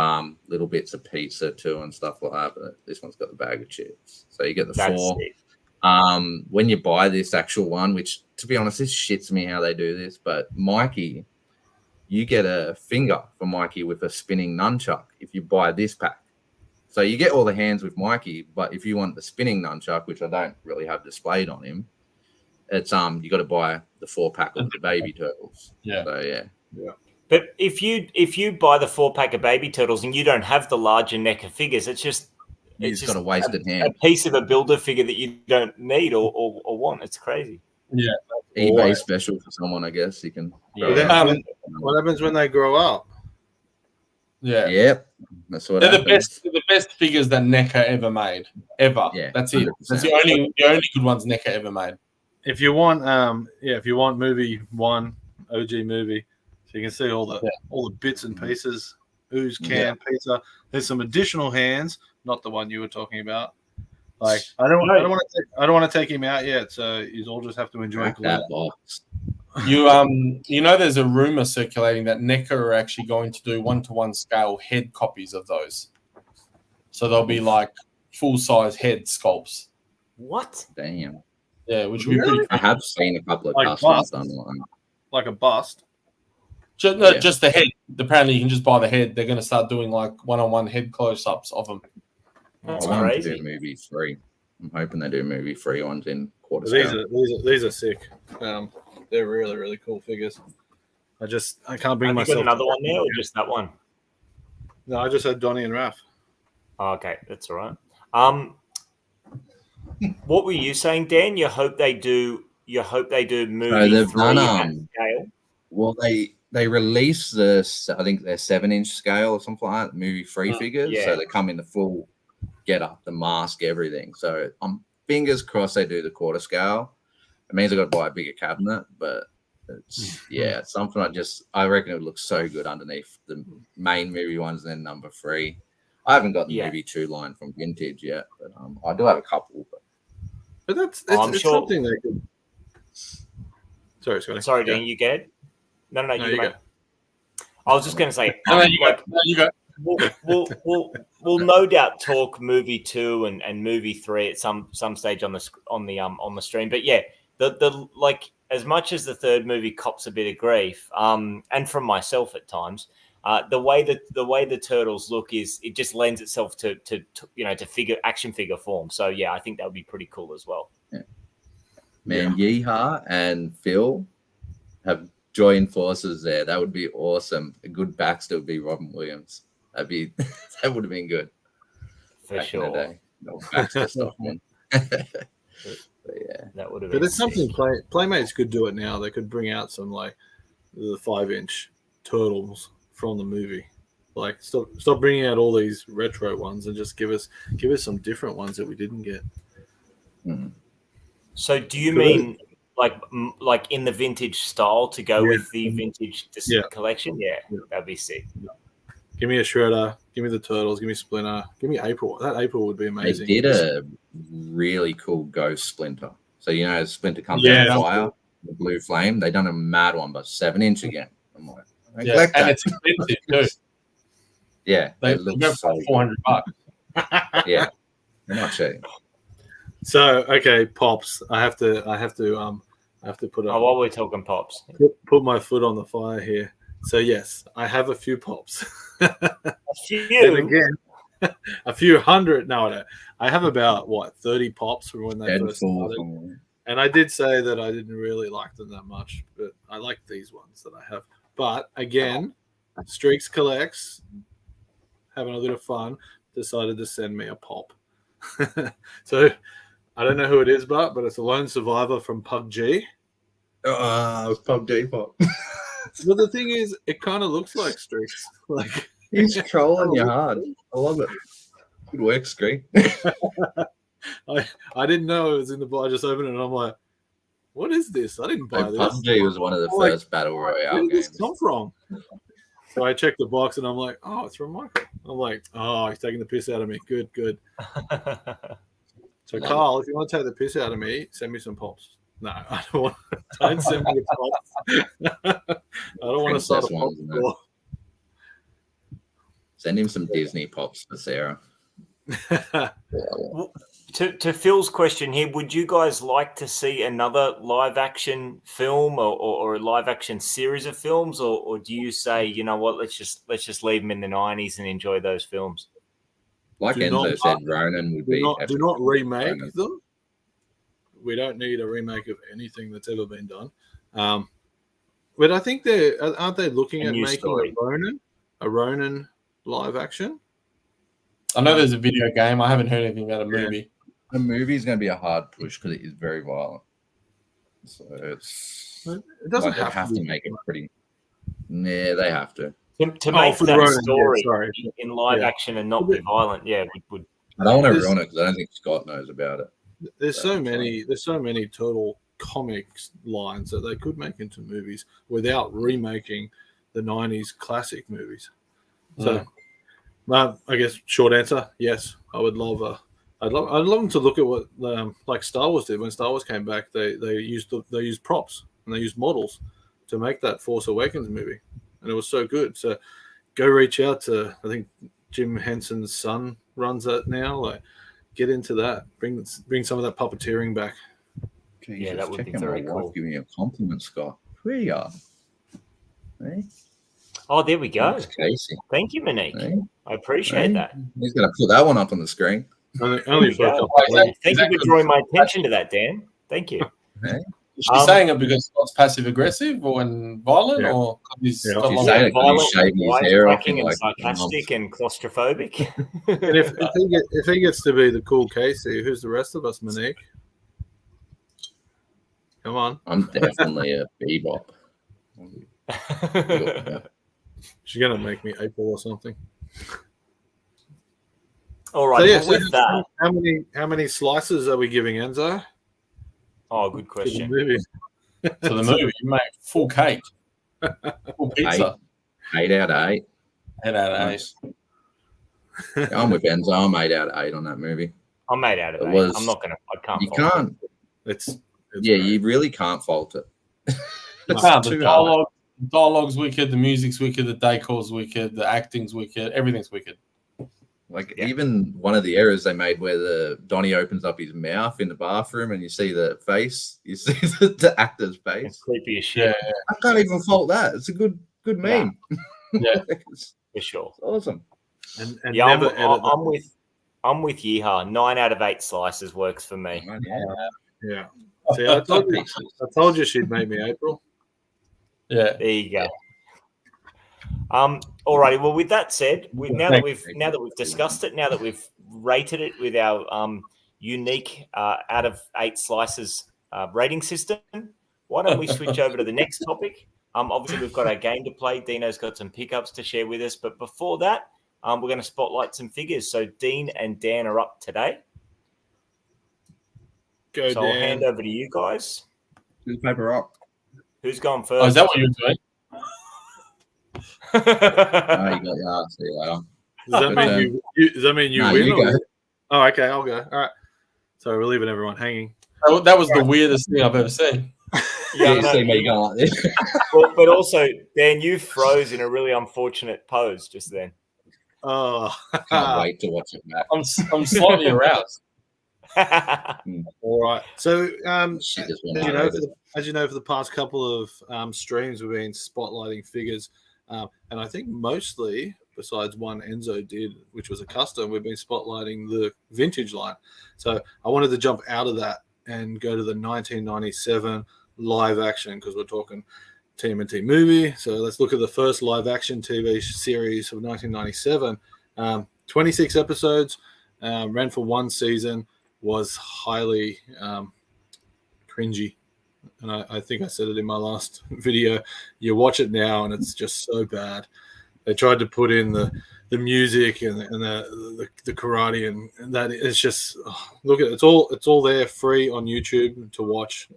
little bits of pizza too and stuff like that. But this one's got the bag of chips. So you get the four. Sick. When you buy this actual one, which to be honest, this shits me how they do this, but Mikey, you get a finger for Mikey with a spinning nunchuck if you buy this pack. So you get all the hands with Mikey, but if you want the spinning nunchuck, which I don't really have displayed on him, it's you got to buy the 4-pack of the baby turtles. Yeah. So yeah. But if you buy the 4-pack of baby turtles and you don't have the larger NECA figures, it's just got a wasted hand. A piece of a builder figure that you don't need or want. It's crazy. Yeah. eBay special for someone, I guess. You can. What happens when they grow up? Yeah. Yep. That's what they're happens. the best figures that NECA ever made. Ever. Yeah. That's it. 100%. That's the only good ones NECA ever made. If you want, if you want movie 1, OG movie, so you can see all the bits and pieces, ooze, can, pizza. There's some additional hands, not the one you were talking about. Like I don't want to take him out yet, so you all just have to enjoy that box. You know, there's a rumor circulating that NECA are actually going to do 1-to-1 scale head copies of those. So they'll be like full-size head sculpts. What? Damn. Yeah, which would be pretty cool. I have seen a couple of like customs done like a bust. Just the head. Apparently, you can just buy the head. They're going to start doing like one-on-one head close-ups of them. That's I want crazy. to do movie 3. I'm hoping they do movie 3 ones in quarter These scale. these are sick. They're really, really cool figures. I can't bring myself. Got another one there, or just that one? No, I just had Donnie and Raph. Oh, okay, that's all right. What were you saying, Dan? You hope they do movie they've 3 done, at scale. Well, they released I think they're 7-inch scale or something like that, movie 3 figures. yeah. So they come in the full get up, the mask, everything. So I'm fingers crossed they do the quarter scale. It means I got to buy a bigger cabinet, but it's it's something I reckon it would look so good underneath the main movie ones and then number 3. I haven't got the movie 2 line from Vintage yet, but I do have a couple. But it's sure. something they could. Sorry, Scotty. Sorry, Dan, you get it? No, you go. go. I was just going to say, you go. We'll no doubt talk movie 2 and movie 3 at some stage on the stream. But yeah, the like as much as the third movie cops a bit of grief, and from myself at times, the way the turtles look it just lends itself to action figure form. So yeah, I think that would be pretty cool as well. Yeah. Man, Yeehaw and Phil have joined forces there. That would be awesome. A good Baxter would be Robin Williams. That would have been good. For sure. In the day. No Baxter stuff, man. But yeah, that would have. But it's something Playmates could do it now. They could bring out some like the 5-inch turtles from the movie. Like stop bringing out all these retro ones and just give us some different ones that we didn't get. So do you mean like in the vintage style to go with the vintage collection? Yeah, that'd be sick. Give me a Shredder. Give me the Turtles. Give me Splinter. Give me April. That April would be amazing. They did a really cool Ghost Splinter. So Splinter comes out of fire, the blue flame. They done a mad one, but 7-inch again. I'm like, and it's expensive too. Yeah, they go so for $400. Yeah, they're not cheap. So okay, pops. I have to put up. While we're talking pops, put my foot on the fire here. So yes, I have a few pops. A few. And again, a few hundred. No, I don't. I have about 30 pops from when they first started. And I did say that I didn't really like them that much, but I like these ones that I have. But again, Streaks Collects, having a little fun, decided to send me a pop. So I don't know who it is, but it's a lone survivor from PUBG. It's PUBG pop. But the thing is, it kind of looks like Streaks. Like he's trolling you hard. I love it. Good work, Scree. I didn't know it was in the box. I just opened it and I'm like, what is this? I didn't buy this. PUBG was one of the first battle royale Where did games. this come from? So I checked the box and I'm like, oh, it's from Michael. I'm like, oh, he's taking the piss out of me. Good. So Carl, if you want to take the piss out of me, send me some pops. No, I don't want. Don't send me the pops. I don't want to start a pop war. Send him some Disney pops for Sarah. To Phil's question here, would you guys like to see another live action film or a live action series of films, or do you say, you know what, let's just leave them in the 90s and enjoy those films? Like Enzo said, Ronan would be. Do not remake them. we don't need a remake of anything that's ever been done. But I think aren't they looking at making a Ronin live action? I know there's a video game. I haven't heard anything about a movie. The movie is going to be a hard push because it is very violent. So it doesn't have to make it pretty. Yeah, they have to. To make that story in live action and not be violent, would. I don't want to ruin it because I don't think Scott knows about it. There's so many total comics lines that they could make into movies without remaking the 90s classic movies. So, I guess short answer, yes, I would love I'd love them to look at what like Star Wars did when Star Wars came back. They used props and they used models to make that Force Awakens movie, and it was so good. So go reach out to, I think Jim Henson's son runs that now. Like, get into that. Bring some of that puppeteering back. Jesus, that would be very cool. Giving you a compliment, Scott. Where you are? Hey? Oh, there we go. Casey. Thank you, Monique. Hey? I appreciate that. He's going to put that one up on the screen. Only for a couple Thank you for drawing my attention to that, Dan. Thank you. Hey? Is she saying it because Scott's passive aggressive or violent, or he's violent, and sarcastic and claustrophobic? And if he gets to be the cool Casey, who's the rest of us, Monique? Come on. I'm definitely a bebop. She's gonna make me April or something. All right. So, with that, how many slices are we giving Enzo? Oh, good question. So the movie, you make full cake, full pizza. 8 out of 8. 8 out of 8. I'm with Enzo. I'm 8 out of 8 on that movie. I'm 8 out of 8. I'm not gonna. I can't. You can't. It's you really can't fault it. The dialogue's wicked, the music's wicked, the decor's wicked, the acting's wicked, everything's wicked. Even one of the errors they made where the Donnie opens up his mouth in the bathroom and you see the face, you see the actor's face. It's creepy as shit. Yeah. I can't even fault that. It's a good meme. Yeah, for sure. It's awesome. And I'm with Yeehaw. 9 out of 8 slices works for me. Yeah. See, I told you she'd make me April. Yeah. There you go. All righty. Well, with that said, now that we've discussed it, now that we've rated it with our unique out of 8 slices rating system, why don't we switch over to the next topic? Obviously, we've got our game to play. Dino's got some pickups to share with us, but before that, we're going to spotlight some figures. So Dean and Dan are up today. Go, so Dan. I'll hand over to you guys. Who's paper up? Who's gone first? Oh, is that what you're doing? You got your ass. See you later. Does that mean you win? You go. Oh, okay, I'll go. All right. So we're leaving everyone hanging. That was the weirdest thing I've ever seen. You see me going like this. But also, Dan, you froze in a really unfortunate pose just then. Oh, can't wait to watch it back. I'm slightly aroused. All right. So, as you know, for the past couple of streams, we've been spotlighting figures, and I think mostly, besides one Enzo did, which was a custom, we've been spotlighting the vintage line. So I wanted to jump out of that and go to the 1997 live action because we're talking TMNT movie. So let's look at the first live action TV series of 1997. 26 episodes, ran for 1 season. Was highly cringy, and I think I said it in my last video. You watch it now and it's just so bad. They tried to put in the music and the karate and that it's just look at it. It's all there free on YouTube to watch.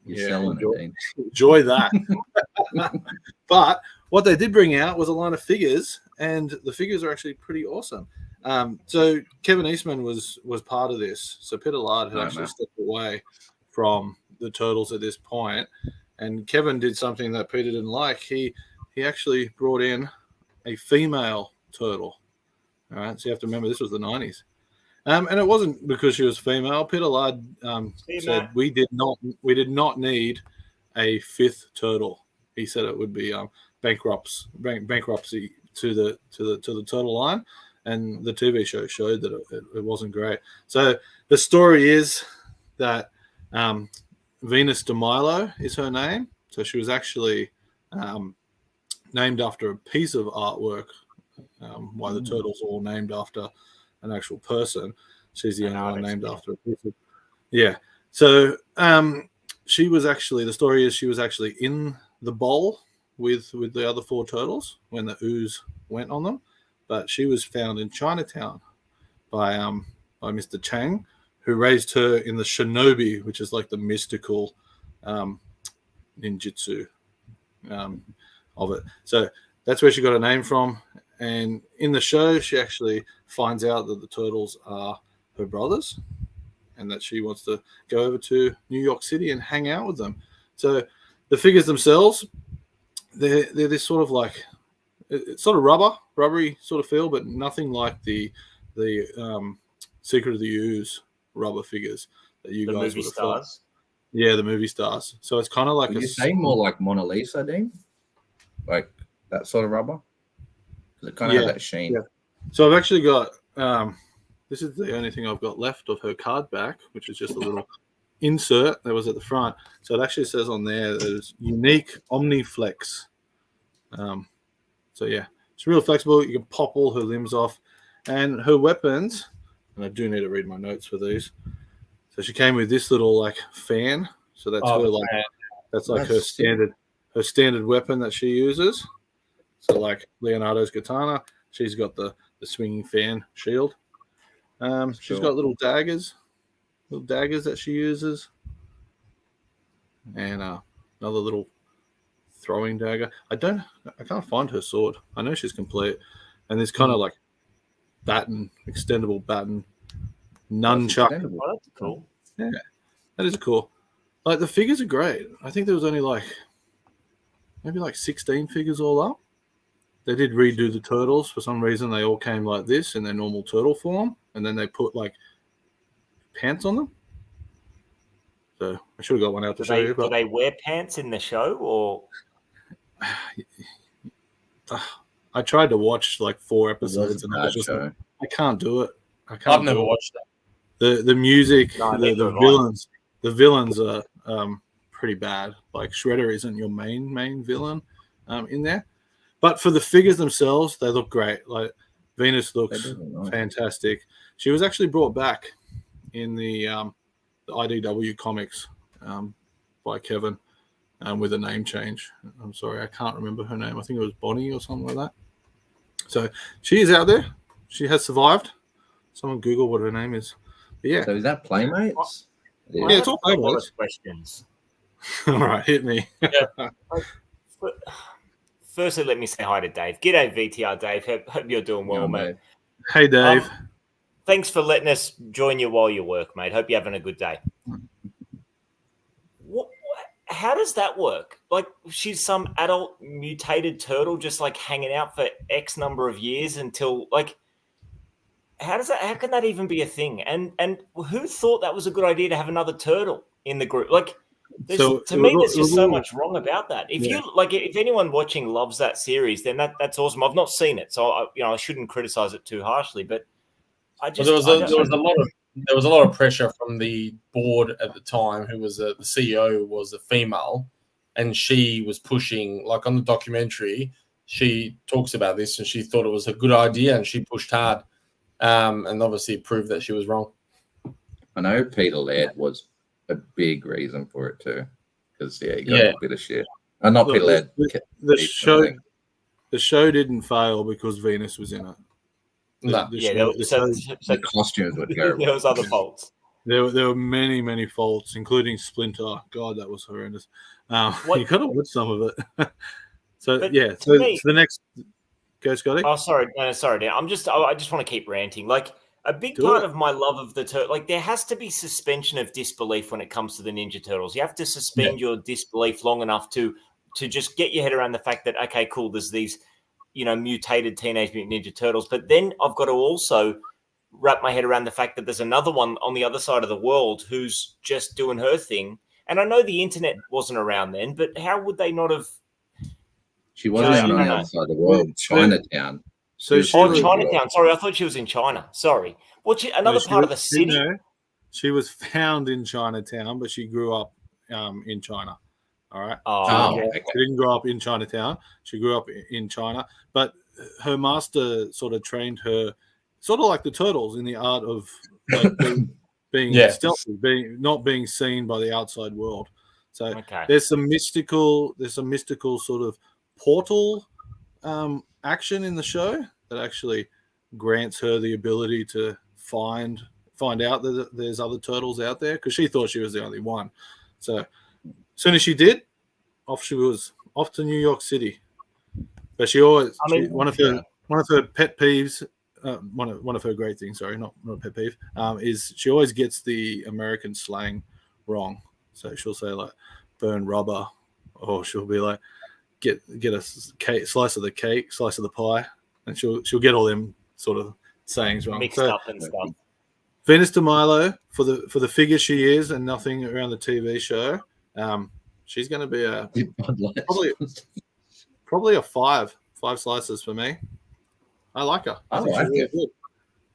Enjoy that. But what they did bring out was a line of figures, and the figures are actually pretty awesome. So Kevin Eastman was part of this. So Peter Laird had actually stepped away from the Turtles at this point, and Kevin did something that Peter didn't like. He actually brought in a female turtle. All right, so you have to remember this was the 90s, and it wasn't because she was female. Peter Laird said we did not need a 5th turtle. He said it would be bankruptcy to the turtle line. And the TV show showed that it wasn't great. So the story is that Venus de Milo is her name. So she was actually named after a piece of artwork. Why the turtles are all named after an actual person. She's the only one named after a piece of. Yeah. So she was actually, the story is she was actually in the bowl with the other 4 turtles when the ooze went on them, but she was found in Chinatown by Mr. Chang, who raised her in the shinobi, which is like the mystical ninjutsu of it. So that's where she got her name from. And in the show, she actually finds out that the turtles are her brothers and that she wants to go over to New York City and hang out with them. So the figures themselves, they're this sort of like, it's sort of rubbery sort of feel, but nothing like the Secret of the Ooze rubber figures that you guys would have thought. Yeah, the movie stars. So it's kind of like you say more like Mona Lisa, Dean? Like that sort of rubber? Because it kind of has that sheen. Yeah. So I've actually got this is the only thing I've got left of her card back, which is just a little insert that was at the front. So it actually says on there that it's unique Omniflex. So yeah, it's real flexible. You can pop all her limbs off, and her weapons. And I do need to read my notes for these. So she came with this little like fan. So that's her like that's her standard weapon that she uses. So like Leonardo's katana, she's got the swinging fan shield. She's got little daggers that she uses, and another little throwing dagger. I can't find her sword. I know she's complete, and there's kind of like extendable baton, nunchuck. Oh, that's cool. Yeah, that is cool. Like the figures are great. I think there was only maybe 16 figures all up. They did redo the turtles for some reason. They all came like this in their normal turtle form, and then they put like pants on them. So I should have got one out to show you. But do they wear pants in the show, or? I tried to watch like 4 episodes, and I can't do it. I've never watched that. The music, the villains are pretty bad. Like Shredder isn't your main villain in there. But for the figures themselves, they look great. Like Venus looks fantastic. She was actually brought back in the IDW comics by Kevin with a name change. I'm sorry, I can't remember her name. I think it was Bonnie or something like that. So she is out there. She has survived. Someone Google what her name is. But yeah. So is that Playmates? Yeah, it's all Playmates. Questions. All right, hit me. Yeah. Firstly, let me say hi to Dave. G'day, VTR Dave. Hope you're doing well, mate. Hey, Dave. Thanks for letting us join you while you work, mate. Hope you're having a good day. How does that work? Like, she's some adult mutated turtle just like hanging out for X number of years until like, how can that even be a thing? And who thought that was a good idea to have another turtle in the group? Like, to me, there's just so much wrong about that. If anyone watching loves that series, then that's awesome. I've not seen it, so I shouldn't criticize it too harshly. But there was a lot of pressure from the board at the time. Who was the CEO was a female, and she was pushing. Like on the documentary, she talks about this, and she thought it was a good idea, and she pushed hard, and obviously it proved that she was wrong. I know Peter Laird was a big reason for it too, because he got a bit of shit. Not Peter Laird. The show didn't fail because Venus was in it. The costumes were terrible. There was other faults. There were many faults, including Splinter. God, that was horrendous. You got to watch some of it. So the next. Go, Scotty. Oh, sorry, sorry. I just want to keep ranting. Like, a big part of my love of the turtle, like there has to be suspension of disbelief when it comes to the Ninja Turtles. You have to suspend your disbelief long enough to just get your head around the fact that, okay, cool, there's these, mutated Teenage Mutant Ninja Turtles. But then I've got to also wrap my head around the fact that there's another one on the other side of the world who's just doing her thing. And I know the internet wasn't around then, but how would they not have? She wasn't on the other side of the world, Chinatown. Chinatown. Sorry, I thought she was in China. Sorry. Another part of the city? she was found in Chinatown, but she grew up in China. All right. Okay. She didn't grow up in Chinatown. She grew up in China, but her master sort of trained her, sort of like the turtles, in the art of like being stealthy, not being seen by the outside world. So there's some mystical sort of portal action in the show that actually grants her the ability to find out that there's other turtles out there, because she thought she was the only one. So as soon as she did, off to New York City. But she always one of her pet peeves, one of her great things, sorry, not a pet peeve, is she always gets the American slang wrong. So she'll say like burn rubber, or she'll be like get a slice of the cake, slice of the pie, and she'll get all them sort of sayings wrong. Mixed up and stuff. Venus de Milo, for the figure she is and nothing around the TV show, she's going to be probably a five slices for me. I like her. I think she's really good.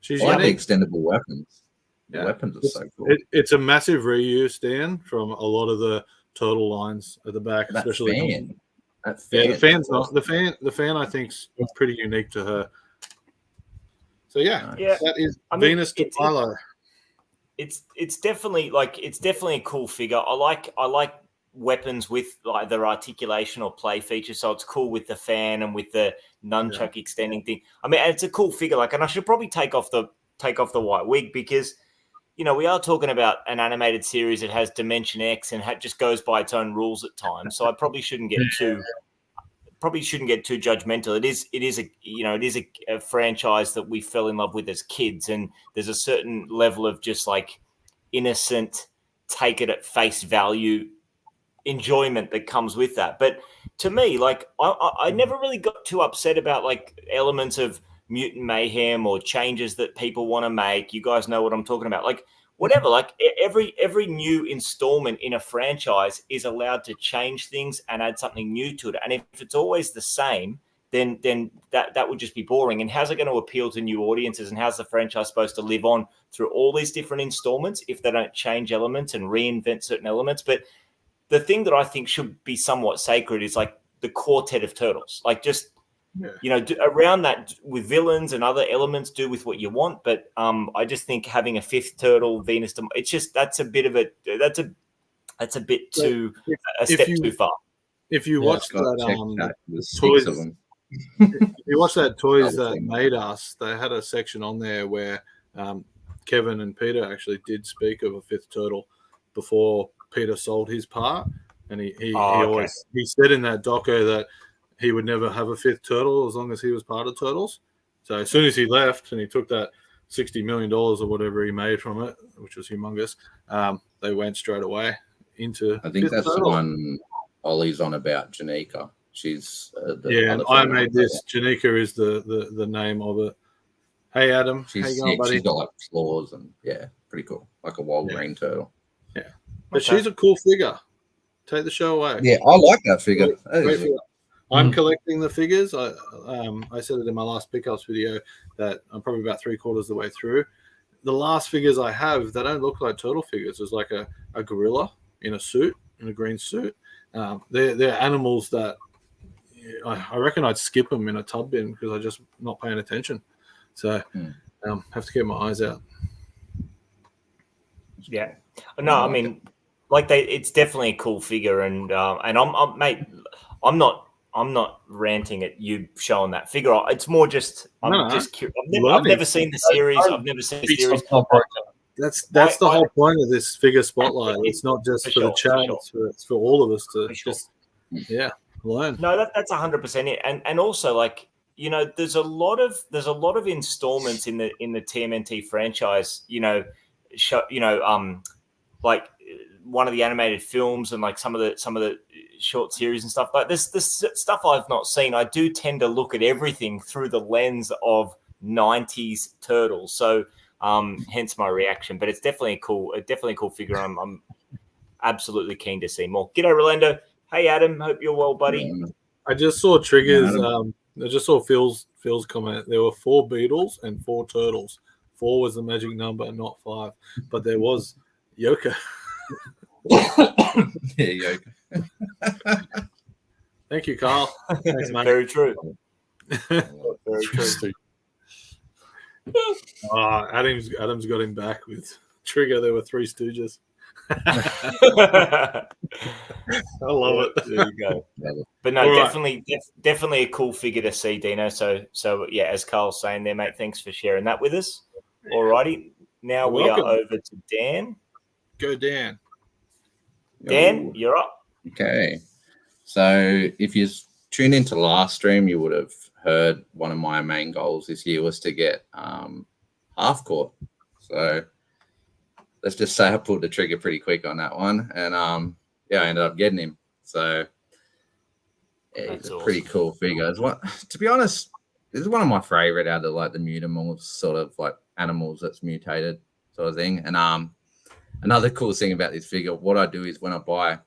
She's the extendable weapons. The weapons are so cool. It's a massive reuse, Dan, from a lot of the turtle lines at the back, especially that fan. The fan's not the fan. I think's pretty unique to her. So that is Venus de Milo. It's definitely a cool figure. I like weapons with like their articulation or play features. So it's cool with the fan and with the nunchuck extending thing. I mean, it's a cool figure. Like, and I should probably take off the white wig, because we are talking about an animated series that has Dimension X and just goes by its own rules at times. So I probably shouldn't get too judgmental. It is a franchise that we fell in love with as kids, and there's a certain level of just like innocent, take it at face value enjoyment that comes with that. But to me, like I never really got too upset about like elements of mutant mayhem or changes that people want to make. You guys know what I'm talking about. Like whatever, like every new installment in a franchise is allowed to change things and add something new to it. And if it's always the same, then that would just be boring. And how's it going to appeal to new audiences? And how's the franchise supposed to live on through all these different installments if they don't change elements and reinvent certain elements? But the thing that I think should be somewhat sacred is like the quartet of turtles. Like just around that with villains and other elements, do with what you want. But I just think having a fifth turtle, Venus, it's just that's a bit too a step too far. If you watch that toys, if you watch that Toys That Made Us, they had a section on there where Kevin and Peter actually did speak of a fifth turtle before Peter sold his part, and he said in that doco that he would never have a fifth turtle as long as he was part of Turtles. So as soon as he left and he took that $60 million or whatever he made from it, which was humongous, they went straight away into. I think that's turtle. The one Ollie's on about, Janika. She's and I made this. Janika is the name of it. Hey Adam, how you going, buddy? She's got like claws and pretty cool, like a wild green turtle. Yeah, but she's a cool figure. Take the show away. Yeah, I like that figure. Great figure. I'm collecting the figures. I said it in my last pickups video that I'm probably about 3/4 of the way through. The last figures I have, they don't look like turtle figures. There's like a gorilla in a suit, in a green suit. They're animals that I reckon I'd skip them in a tub bin because I'm just not paying attention. So have to keep my eyes out. Yeah. No, I mean, it's definitely a cool figure, and I'm not ranting at you showing that figure. It's more just just curious. I've never seen the series. I've never seen the series. That's the whole point of this figure spotlight. It's not just for the chat. It's for all of us to just learn. No, that's 100% it. And also there's a lot of installments in the TMNT franchise. Like one of the animated films and like some of the short series and stuff. Like this stuff I've not seen. I do tend to look at everything through the lens of 90s Turtles. So hence my reaction. But it's definitely a cool figure. I'm absolutely keen to see more. G'day, Rolando. Hey, Adam. Hope you're well, buddy. I just saw Triggers. I just saw Phil's comment. There were 4 Beetles and 4 Turtles. 4 was the magic number and not 5. But there was Yoka. Yeah, Thank you, Carl. Thanks, mate. Very true. Very true. Adam's got him back with Trigger. There were 3 Stooges. I love it. There you go. But no, definitely a cool figure to see, Dino. So yeah, as Carl's saying there, mate, thanks for sharing that with us. Alrighty, now You're we welcome. are over to Dan. Go, Dan. Dan, you're up. Okay. So if you tuned into last stream, you would have heard one of my main goals this year was to get half court. So let's just say I pulled the trigger pretty quick on that one. And I ended up getting him. So yeah, he's a pretty cool figure. To be honest, this is one of my favorite out of like the mutamals, sort of like animals that's mutated sort of thing. And another cool thing about this figure, what I do is when I buy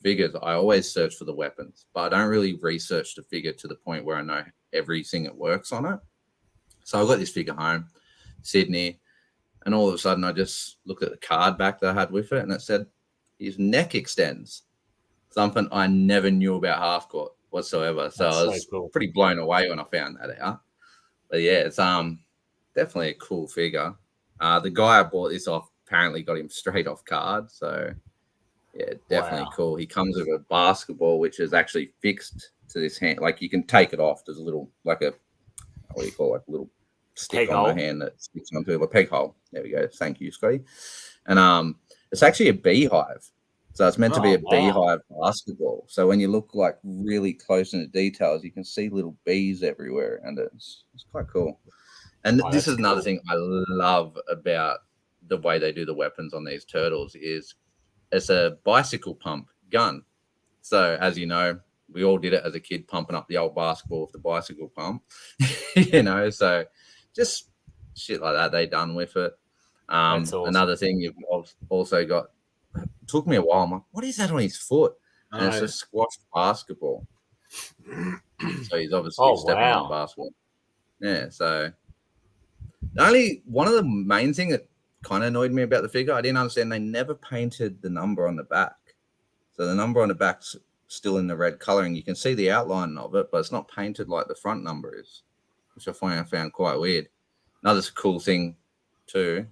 figures, I always search for the weapons, but I don't really research the figure to the point where I know everything that works on it. So I got this figure home, Sydney, and all of a sudden I just looked at the card back that I had with it, and it said his neck extends, something I never knew about half court whatsoever. So I was pretty blown away when I found that out. But yeah, it's definitely a cool figure. The guy I bought this off apparently got him straight off card, so yeah, definitely cool. He comes with a basketball which is actually fixed to this hand. Like you can take it off. There's a little like a what do you call it? Like a little stick on the hand that sticks onto a peg hole. There we go. Thank you, Scotty. And it's actually a beehive. So it's meant to be a beehive basketball. So when you look like really close in the details, you can see little bees everywhere, and it's quite cool. And this is another thing I love about the way they do the weapons on these turtles is it's a bicycle pump gun. So as you know, we all did it as a kid, pumping up the old basketball with the bicycle pump, so just shit like that they done with it. Awesome. Another thing you've also got, it took me a while. I'm like, what is that on his foot? And it's a squash basketball. So he's obviously stepping on the basketball. Yeah, so one of the main thing that kind of annoyed me about the figure, I didn't understand they never painted the number on the back. So the number on the back's still in the red coloring. You can see the outline of it, but it's not painted like the front number is, which I found quite weird. Another cool thing too,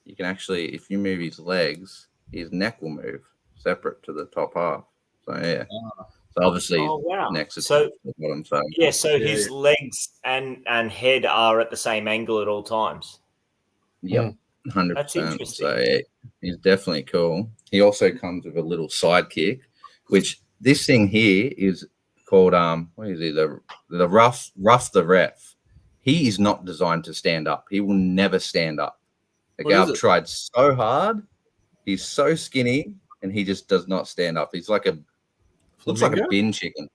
you can actually, if you move his legs, his neck will move separate to the top half. So yeah. So obviously next is the bottom. So his legs and head are at the same angle at all times. Yep, 100%. That's interesting. So yeah, he's definitely cool. He also comes with a little sidekick, which this thing here is called what is he? The rough the ref. He is not designed to stand up. He will never stand up. The guy tried so hard. He's so skinny, and he just does not stand up. He's like looks like a bin chicken.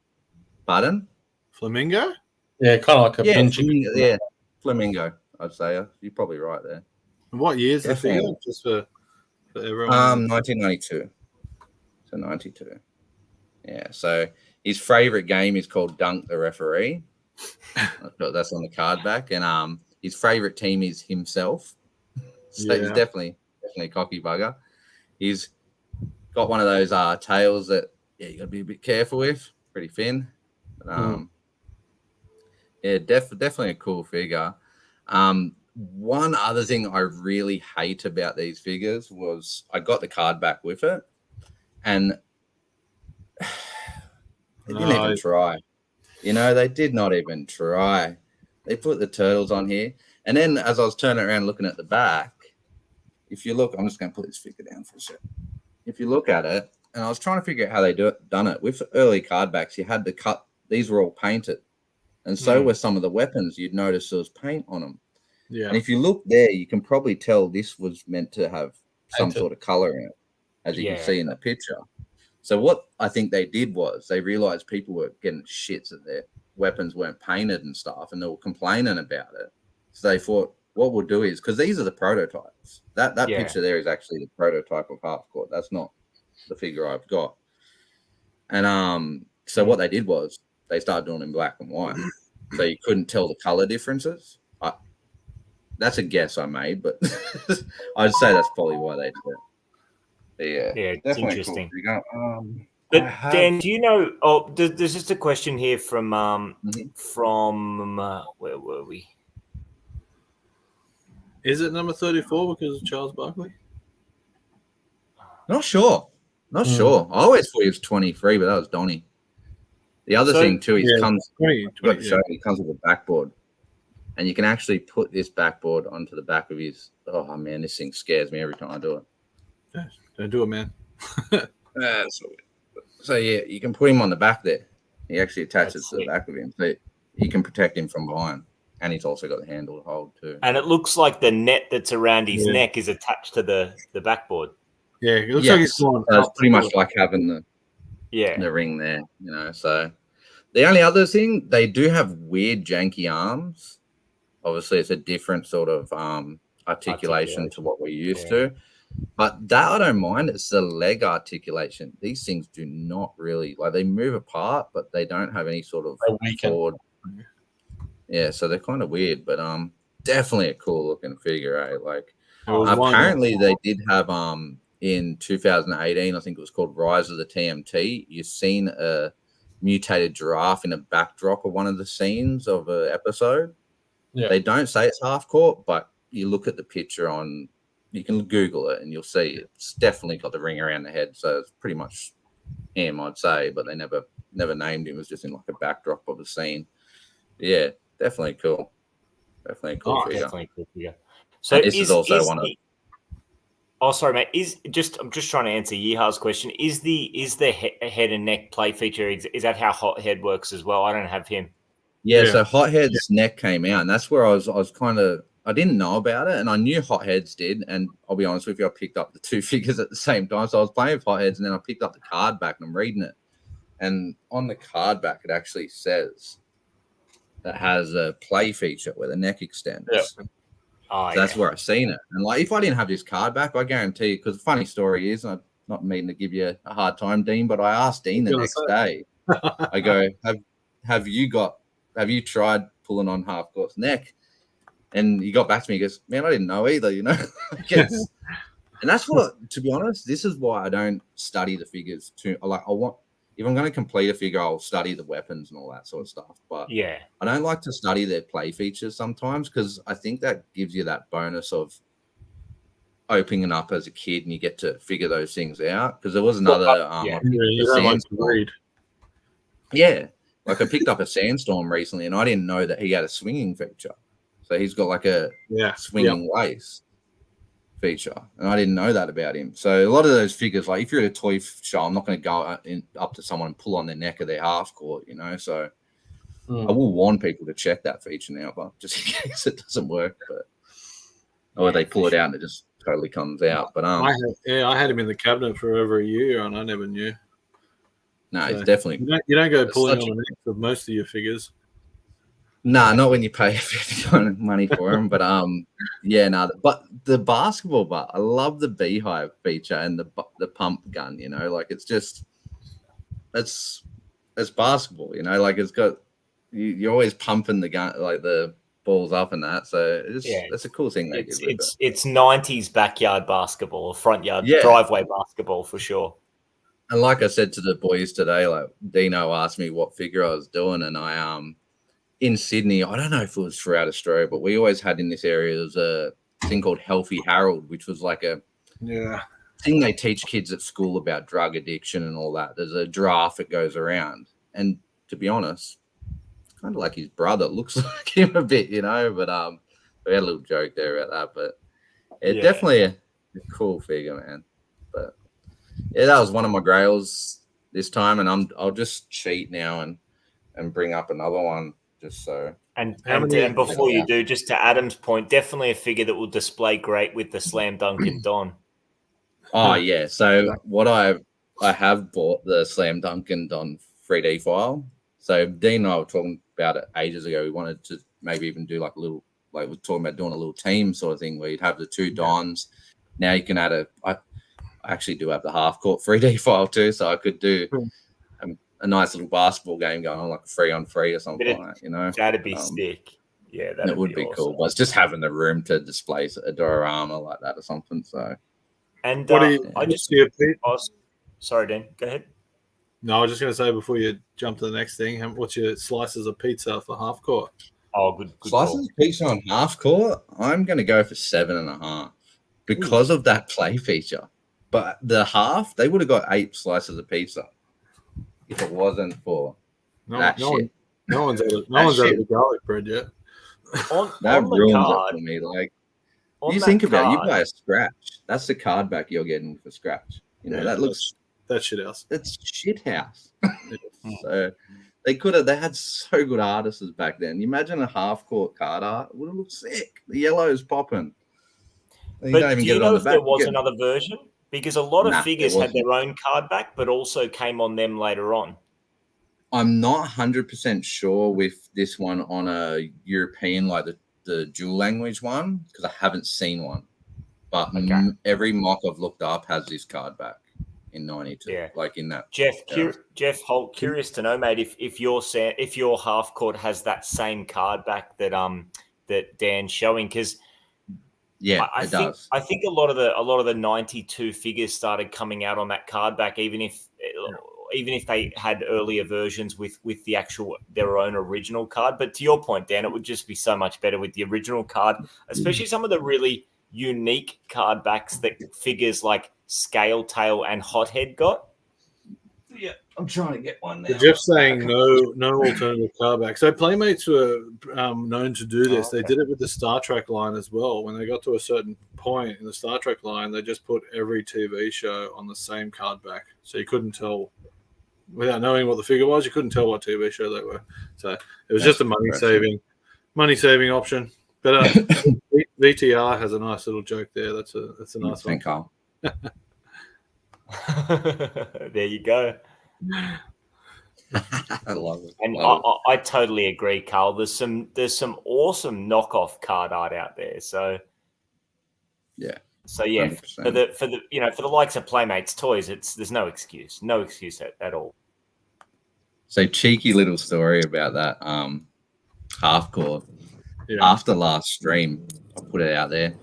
Pardon? Flamingo? Yeah, kind of like a bin chicken. Yeah, flamingo. I'd say you're probably right there. And what year is the figure? Just for everyone. 1992. So 92. Yeah. So his favorite game is called Dunk the Referee. That's on the card back, and his favorite team is himself. So he's definitely a cocky bugger. He's got one of those tails that you got to be a bit careful with. Pretty thin. But, definitely a cool figure. One other thing I really hate about these figures was I got the card back with it, and they didn't even try. They did not even try. They put the turtles on here, and then as I was turning around looking at the back, if you look, I'm just going to put this figure down for a second. If you look at it, and I was trying to figure out how they done it with early card backs, you had to cut. These were all painted, and so were some of the weapons. You'd notice there was paint on them. Yeah. And if you look there, you can probably tell this was meant to have some sort of color in it, as you can see in the picture. So what I think they did was they realized people were getting shits that their weapons weren't painted and stuff, and they were complaining about it. So they thought, what we'll do is, because these are the prototypes. That picture there is actually the prototype of half court. That's not the figure I've got. And so what they did was they started doing it in black and white, so you couldn't tell the color differences. That's a guess I made, but I'd say that's probably why they did it. But yeah, it's definitely interesting. Cool. But Dan, do you know? Oh, there's just a question here from where were we? Is it number 34 because of Charles Barkley? Not sure. I always thought he was 23, but that was Donnie. The other thing too, he comes with a backboard, and you can actually put this backboard onto the back of his. Oh man, this thing scares me every time I do it. Don't do it, man. So yeah, you can put him on the back there. He actually attaches to the back of him, so you can protect him from behind. And he's also got the handle to hold too. And it looks like the net that's around his neck is attached to the backboard. Yeah, it looks like he's going. It's pretty much like having the ring there, you know. So the only other thing, they do have weird janky arms. Obviously, it's a different sort of articulation to what we're used to. But that I don't mind. It's the leg articulation. These things do not really they move apart, but they don't have any sort of forward. Yeah, so they're kind of weird, but definitely a cool looking figure, eh? Like apparently they did have in 2018, I think it was called Rise of the TMT. You've seen a mutated giraffe in a backdrop of one of the scenes of an episode. Yeah. They don't say it's half court, but you look at the picture you can Google it and you'll see it's definitely got the ring around the head. So it's pretty much him, I'd say, but they never named him. It was just in like a backdrop of a scene. Yeah, definitely cool. Definitely cool figure. Definitely cool figure. So this is also one of. Oh, sorry, mate. I'm just trying to answer Yeeha's question. Is the head and neck play feature? Is that how Hothead works as well? I don't have him. Yeah. So Hothead's neck came out, and that's where I was kind of. I didn't know about it, and I knew Hotheads did. And I'll be honest with you, I picked up the two figures at the same time. So I was playing with Hotheads, and then I picked up the card back, and I'm reading it. And on the card back, it actually says that has a play feature where the neck extends. Yeah. So that's where I've seen it. And if I didn't have this card back, I guarantee you, because the funny story is, I'm not meaning to give you a hard time, Dean, but I asked Dean the next day, I go, have you tried pulling on Half Court's neck? And he got back to me, he goes, man, I didn't know either, you know? And that's what, to be honest, this is why I don't study the figures too. If I'm going to complete a figure, I'll study the weapons and all that sort of stuff. But I don't like to study their play features sometimes because I think that gives you that bonus of opening up as a kid and you get to figure those things out. Because there was another I picked up a Sandstorm recently and I didn't know that he had a swinging feature. So he's got like a swinging waist feature, and I didn't know that about him. So a lot of those figures, like if you're at a toy show, I'm not going to go up to someone and pull on their neck of their half court, you know. So I will warn people to check that feature now, but just in case it doesn't work, or they pull it out and it just totally comes out. But I had him in the cabinet for over a year, and I never knew. No, it's definitely you don't go pulling on the necks of most of your figures. Nah, not when you pay $50 money for them, but but the basketball bar, I love the beehive feature and the pump gun, you know, like it's basketball, you know, like it's got you're always pumping the gun, like the balls up and that, so that's a cool thing they do. It's 90s backyard basketball or front yard driveway basketball for sure. And like I said to the boys today, like Dino asked me what figure I was doing, and I in Sydney, I don't know if it was throughout Australia, but we always had in this area, there was a thing called Healthy Harold, which was like a thing they teach kids at school about drug addiction and all that. There's a giraffe that goes around. And to be honest, kind of like his brother, looks like him a bit, you know, but we had a little joke there about that. But definitely a cool figure, man. But that was one of my grails this time, and I'll just cheat now and bring up another one. Just so. And before you do, just to Adam's point, definitely a figure that will display great with the Slam Dunk and Don. Oh yeah. So what I have bought the Slam Dunk and Don 3D file. So Dean and I were talking about it ages ago. We wanted to maybe even do like a little, like we're talking about doing a little team sort of thing where you'd have the two Dons. Now you can add I actually do have the half court 3D file too, so I could do a nice little basketball game going on, like a 3-on-3 or something like that, you know. That'd be sick. Yeah, that would be awesome. cool. But it's just having the room to display a diorama like that or something. So, and What do you? I just sorry, Dan, go ahead. No, I was just going to say before you jump to the next thing, what's your slices of pizza for half court? Oh, good slices of pizza on half court. I'm going to go for 7.5 because of that play feature. But the half, they would have got 8 slices of pizza if it wasn't for that shit. No one's out of the garlic bread yet. That ruins it for me. Like, you think about it, you buy a scratch. That's the card back you're getting for scratch. You know, that looks that's shit house. That's shit house. So they had so good artists back then. You imagine a half court card art, it would have looked sick. The yellow is popping. But do you know if there was another version? Because a lot of figures had their own card back, but also came on them later on. I'm not 100% sure with this one on a European, like the dual language one, because I haven't seen one. But every mock I've looked up has this card back in 92. Yeah. Like in that. Jeff Holt, curious to know, mate, if your half court has that same card back that Dan's showing, because it does. I think a lot of the 92 figures started coming out on that card back, even if they had earlier versions with their own original card. But to your point, Dan, it would just be so much better with the original card, especially some of the really unique card backs that figures like Scale Tail and Hothead got. Yeah, I'm trying to get one now. Jeff's saying no alternative card back. So Playmates were known to do this. They did it with the Star Trek line as well. When they got to a certain point in the Star Trek line, they just put every TV show on the same card back. So you couldn't tell, without knowing what the figure was, you couldn't tell what TV show they were. So it was just a money saving option. But VTR has a nice little joke there. That's a nice one. Carl. There you go. I love it. And I totally agree, Carl. There's some awesome knockoff card art out there. So yeah. So yeah, 100%. for the likes of Playmates Toys, there's no excuse at all. So cheeky little story about that half court. Yeah. After last stream, I put it out there.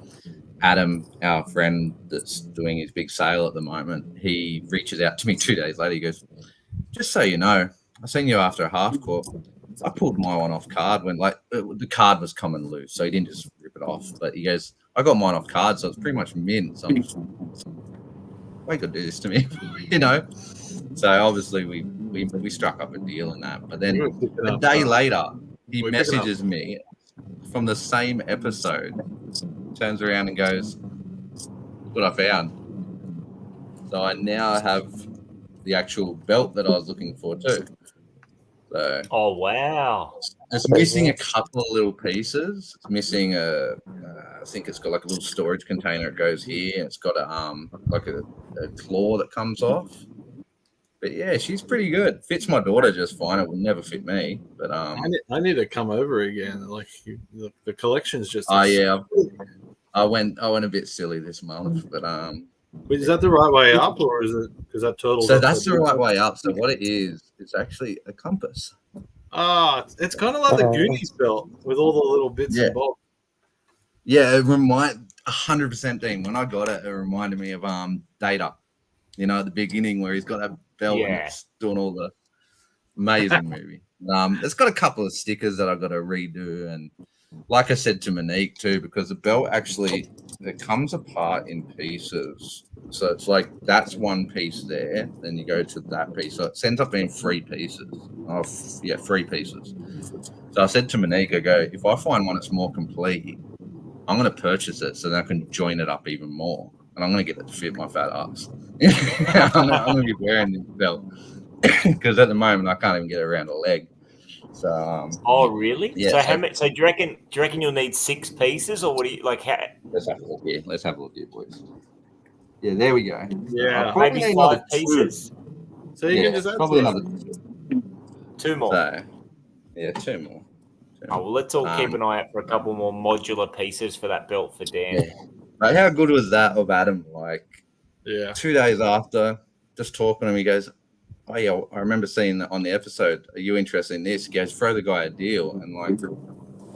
Adam, our friend that's doing his big sale at the moment, he reaches out to me 2 days later. He goes, "Just so you know, I seen you after a half court. I pulled my one off card when the card was coming loose, so he didn't just rip it off. But he goes, I got mine off card, so it's pretty much mint. So I'm just, why you gotta do this to me, you know?" So obviously we struck up a deal in that. But then a day later, he messages me from the same episode, turns around and goes, "What I found." So I now have the actual belt that I was looking for too. So, oh wow! It's missing a couple of little pieces. It's missing I think it's got like a little storage container. It goes here, and it's got a claw that comes off. But yeah, she's pretty good. Fits my daughter just fine. It will never fit me. But I need to come over again. Like the collection's just. Oh yeah, I went a bit silly this month, but is that the right way up, or is that total? So that's the right way up. So what it is, it's actually a compass. It's kind of like the Goonies belt with all the little bits and bobs. Yeah, it 100%, Dean. When I got it, it reminded me of Data. You know, at the beginning where he's got that belt and it's doing all the amazing movie. It's got a couple of stickers that I've got to redo, and like I said to Monique too, because the belt actually it comes apart in pieces. So it's like that's one piece there, then you go to that piece. So it ends up being 3 pieces. 3 pieces. So I said to Monique, I go, if I find one that's more complete, I'm going to purchase it so that I can join it up even more. And I'm going to get it to fit my fat ass. I'm going to be wearing this belt because at the moment I can't even get it around a leg. So. Oh really? Yeah. So how many? So do you reckon you'll need 6 pieces, or what do you like? How? Let's have a look here. Let's have a look here, boys. Yeah, there we go. Yeah, maybe 5 pieces. So you can just add probably another 2 more. So, yeah, 2 more. Oh well, let's all keep an eye out for a couple more modular pieces for that belt for Dan. Yeah. Like, how good was that of Adam? Like, 2 days after, just talking to him, he goes, "Oh yeah, I remember seeing that on the episode. Are you interested in this?" He goes, "Throw the guy a deal." And like,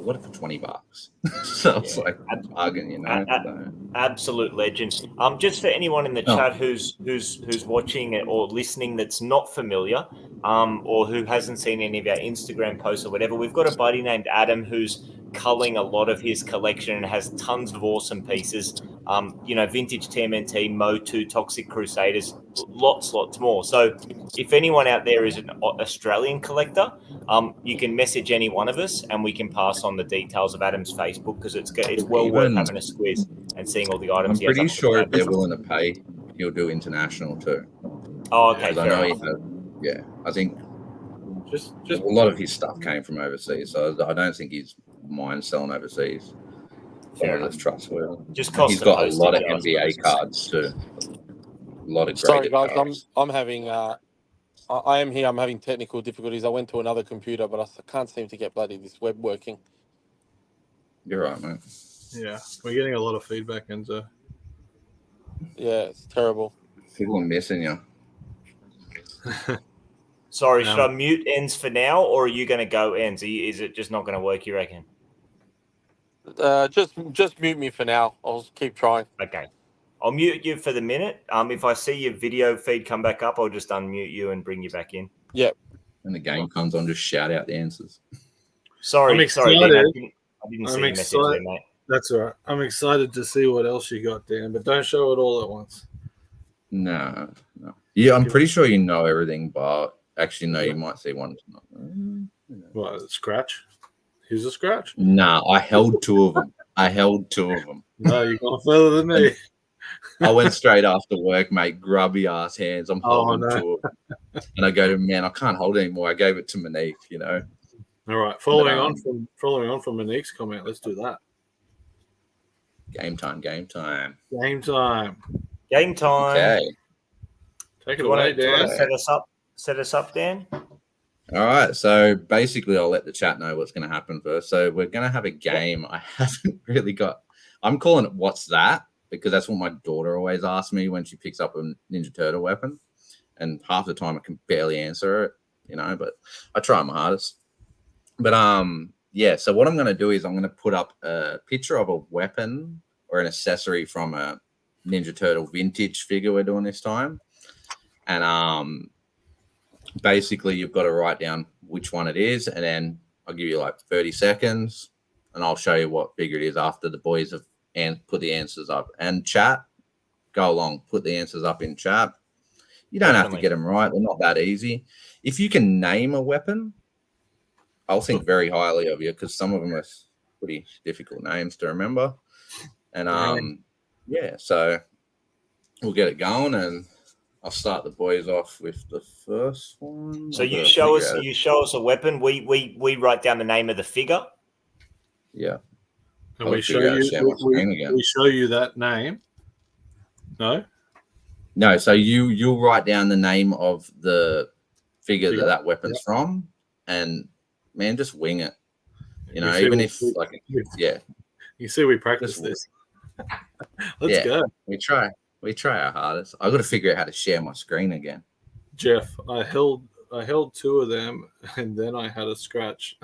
got it for $20. So it's like a bargain, you know. Absolute legend. Just for anyone in the chat who's watching it or listening that's not familiar, or who hasn't seen any of our Instagram posts or whatever, we've got a buddy named Adam who's culling a lot of his collection and has tons of awesome pieces. Vintage TMNT, Mo2, Toxic Crusaders, lots more. So if anyone out there is an Australian collector, you can message any one of us and we can pass on the details of Adam's Facebook, because it's well worth having a squiz and seeing all the items. I'm pretty sure if they're willing to pay, he'll do international too. Oh, okay. I know I think just a lot of his stuff came from overseas, so I don't think he's mind selling overseas. Fair enough. Trustworthy. He's got a lot of NBA cards too. A lot of Sorry, guys, cards. I'm having I am here. I'm having technical difficulties. I went to another computer, but I can't seem to get this web working. You're right, mate. Yeah, we're getting a lot of feedback, Enzo. Yeah, it's terrible. People are missing you. Sorry, should I mute ends for now, or are you going to go ends? Is it just not going to work, you reckon? Just mute me for now. I'll keep trying. Okay. I'll mute you for the minute. If I see your video feed come back up, I'll just unmute you and bring you back in. Yep. When the game comes on, just shout out the answers. Sorry, Dan, I didn't see your message there, mate. That's all right. I'm excited to see what else you got, Dan, but don't show it all at once. No. Yeah, I'm pretty sure you know everything, but actually, no, you might see one. What, a scratch? Here's a scratch? Nah, I held two of them. No, you've gone further than me. I went straight after work, mate. Grubby ass hands. I'm holding two of them. And I go to, man, I can't hold it anymore. I gave it to Monique, you know. All right. Following on from Monique's comment, let's do that. Game time. Okay. Take it away, Dan. Set us up, Dan. All right. So basically, I'll let the chat know what's going to happen first. So we're going to have a game. I haven't really got. I'm calling it "What's That?" because that's what my daughter always asks me when she picks up a Ninja Turtle weapon, and half the time I can barely answer it, you know. But I try my hardest. But yeah. So what I'm going to do is I'm going to put up a picture of a weapon or an accessory from a Ninja Turtle vintage figure we're doing this time, and basically you've got to write down which one it is, and then I'll give you like 30 seconds, and I'll show you what figure it is after the boys have put the answers up. And chat, go along, put the answers up in chat. You don't have to get them right; they're not that easy. If you can name a weapon, I'll think very highly of you, because some of them are pretty difficult names to remember. And yeah, so we'll get it going, and I'll start the boys off with the first one. So you show us a weapon. We write down the name of the figure. Yeah. And we show you that name. No. So you'll write down the name of the figure that weapon's from, and man, just wing it. You know, even if You see, we practice this. Let's go. We try our hardest. I got to figure out how to share my screen again. Jeff, I held two of them, and then I had a scratch.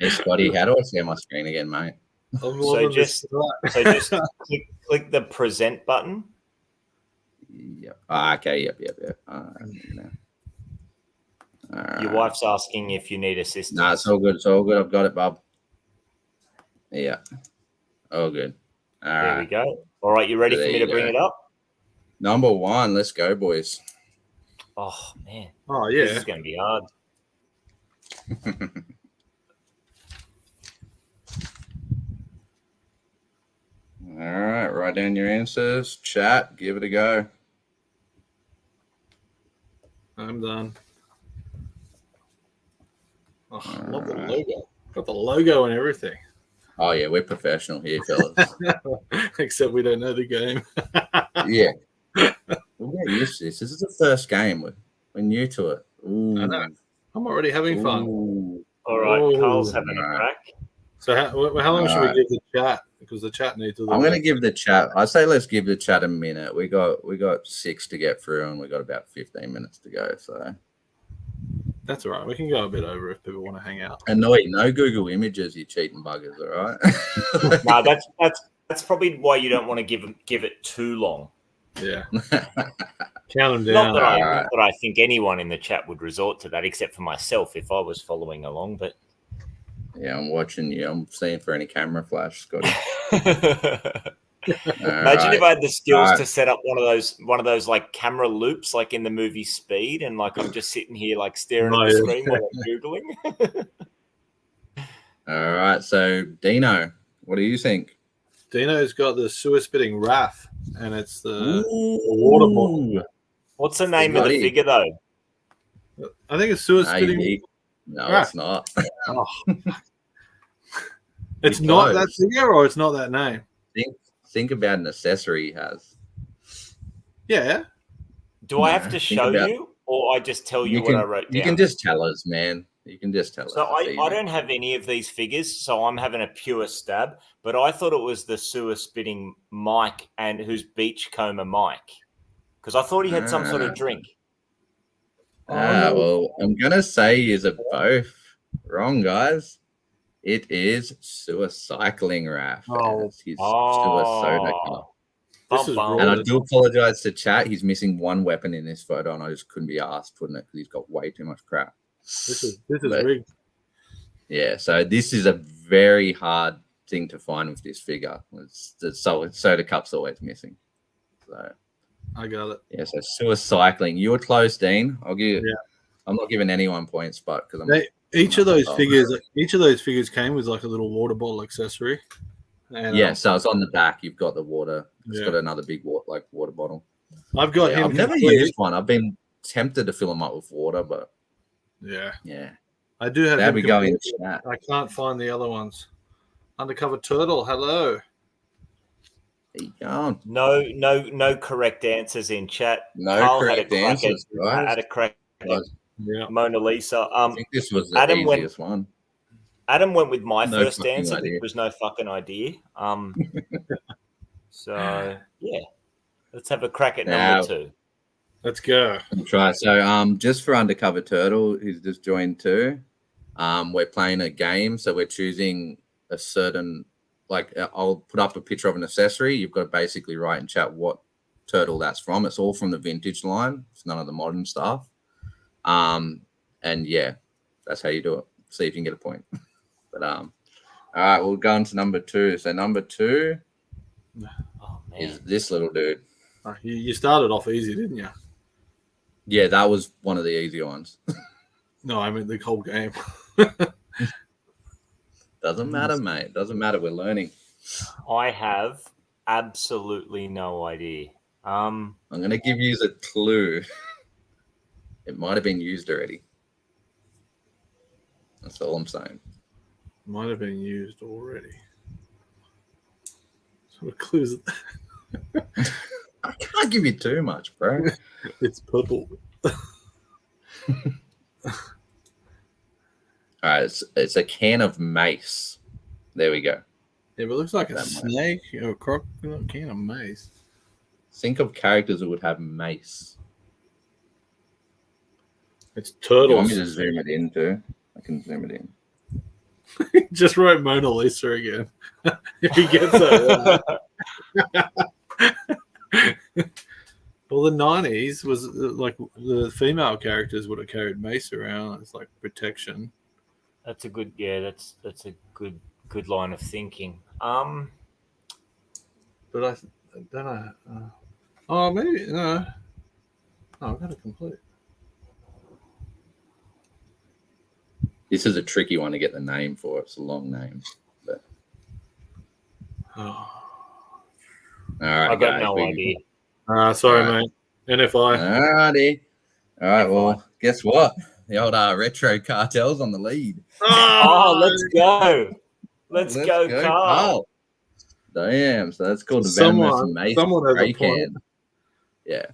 Hey, Scotty, how do I share my screen again, mate? So just click the present button. Yep. Okay. Yep. Your wife's asking if you need assistance. Nah, it's all good. I've got it, bub. Yeah. All good. All right. There we go. All right, you ready for me to bring it up? Number one. Let's go, boys. Oh, man. Oh, yeah. This is going to be hard. All right. Write down your answers. Chat. Give it a go. I'm done. Oh, I love the logo. Got the logo and everything. Oh, yeah. We're professional here, fellas. Except we don't know the game. Yeah. We'll get used to this. This is the first game. We're new to it. Ooh. I know. I'm already having fun. All right. Carl's having a crack. So how long should we give the chat? Because the chat needs to. I'm going to give the chat. I say let's give the chat a minute. We got 6 to get through, and we got about 15 minutes to go. So That's all right. We can go a bit over if people want to hang out. Annoy, no Google Images, you cheating buggers, all right? No, that's probably why you don't want to give it too long. Yeah. Count them down. Not that I think anyone in the chat would resort to that, except for myself if I was following along. But yeah, I'm watching you. I'm seeing for any camera flash, Scotty. Imagine if I had the skills to set up one of those like camera loops, like in the movie Speed, and like I'm just sitting here like staring at the screen while I'm googling. All right, so Dino, what do you think? Dino's got the sewer spitting Raph, and it's the water bottle. What's the name of the figure though? I think it's sewer spitting. No, Raph. It's not. Oh. It's not that figure, or it's not that name. Think about an accessory he has. Yeah. Do I have to show you, or I just tell you what I wrote down? You can just tell us, man. You can just tell us. So I don't have any of these figures, so I'm having a pure stab. But I thought it was the sewer spitting Mike and who's Beachcomber Mike, because I thought he had some sort of drink. Well, I'm gonna say you're both wrong, guys. It is sewer cycling Raph. He's sewer soda cup. And I do apologize to chat. He's missing one weapon in this photo, and I just couldn't be asked putting it because he's got way too much crap. This is rigged. Yeah, so this is a very hard thing to find with this figure. The soda cup's always missing. So I got it. Yeah, so sewer cycling. You were close, Dean. I'm not giving anyone points, but because each of those figures came with like a little water bottle accessory. And, so it's on the back. You've got the water. It's got another big water bottle. I've got him. I've never used one. I've been tempted to fill them up with water, but yeah. I do have. There we go in chat. I can't find the other ones. Undercover Turtle. Hello. There you go. No correct answers in chat. No Carl correct answers. I had a crack. Mona Lisa. I think this was the easiest one. Adam went with my first answer, which was no fucking idea. So yeah, let's have a crack at number 2. Let's go. I'll try. So just for Undercover Turtle, who's just joined too, we're playing a game. So we're choosing a certain, like I'll put up a picture of an accessory. You've got to basically write in chat what turtle that's from. It's all from the vintage line. It's none of the modern stuff. And yeah, that's how you do it. See if you can get a point. But all right, we'll go on to number 2. So number 2 is this little dude. You started off easy, didn't you? Yeah, that was one of the easy ones. No, I mean the whole game. Doesn't matter, mate. Doesn't matter. We're learning. I have absolutely no idea. I'm going to give you a clue. It might have been used already. That's all I'm saying. Might have been used already. So what clues? I can't give you too much, bro. It's purple. All right, it's a can of mace. There we go. Yeah, but it looks like a snake or a can of mace. Think of characters that would have mace. It's turtles. You want me to zoom it in too? I can zoom it in. Just write Mona Lisa again. If he gets it. Well, the 90s was like the female characters would have carried mace around. It's like protection. That's a good, that's a good line of thinking. But I don't know. Maybe no. Oh, I've got to complete. This is a tricky one to get the name for. It's a long name. But... All right, I've got no idea. Sorry, mate. NFI. Alrighty. All right, well, guess what? The old Retro Cartel's on the lead. Oh, let's go. Let's go, Carl. Damn, so that's called the Venomous Mace Spray Can. Yeah.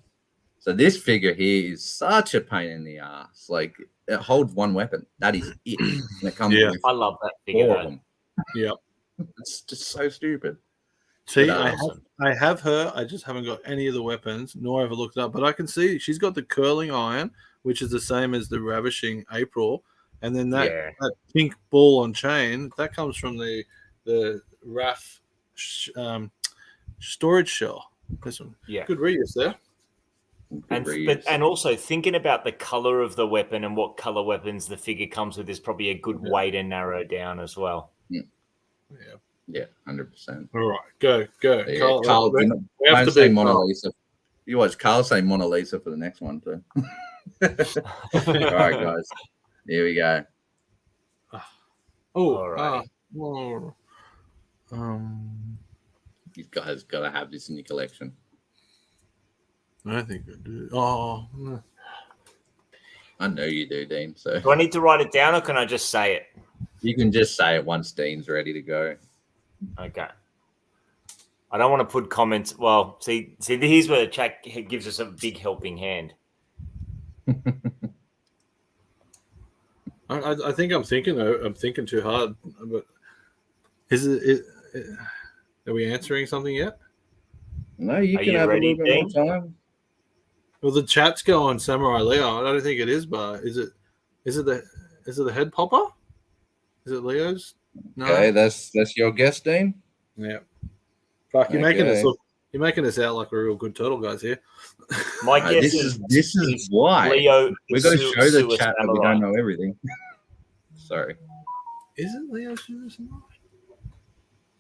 So this figure here is such a pain in the ass. Like, it holds one weapon. That is it. And it comes with I love that figure. 4 of them. Yeah. It's just so stupid. See, I have her. I just haven't got any of the weapons, nor have I looked up. But I can see she's got the curling iron, which is the same as the Ravishing April, and then that, Yeah. that pink ball on chain that comes from the RAF storage shell. This one, Yeah. good reuse there. And also thinking about the color of the weapon and what color weapons the figure comes with is probably a good way to narrow down as well. Yeah, 100%. All right, go. Yeah, Carl, Carl, we don't have to say be Mona Carl. Lisa. You watch Carl say Mona Lisa for the next one too. All right, guys. Here we go. All right. You guys got to have this in your collection. I think I do. Oh, no. I know you do, Dean. So Do I need to write it down or can I just say it? you can just say it once Dean's ready to go. Okay. I don't want to put comments. Well, see, here's where the chat gives us a big helping hand. I think I'm thinking though. I'm thinking too hard. But is it? Are we answering something yet? No, you Are can you have ready, a little bit more time. Well, the chat's going Samurai Leo. I don't think it is, but is it? Is it the head popper? Is it Leo's? No. Okay, that's your guess, Dean. Yeah. Fuck, you're making us out like we're real good turtle guys here. My guess this is why Leo. we're going to show the chat that we Samurai. don't know everything. Sorry. Is it Leo Super Samurai?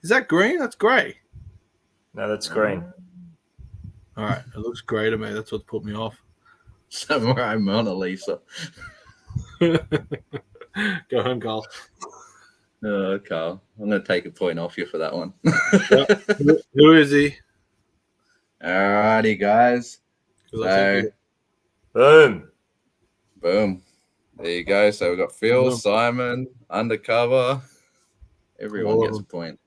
Is that green? That's grey. No, that's green. All right, it looks grey to me. That's what put me off. Samurai Mona Lisa. Go home, Carl. Oh, Carl, I'm going to take a point off you for that one. Who is he? Alrighty, guys. So, Boom. boom. There you go. So we've got Phil, Boom. Simon, Undercover. Everyone gets a point.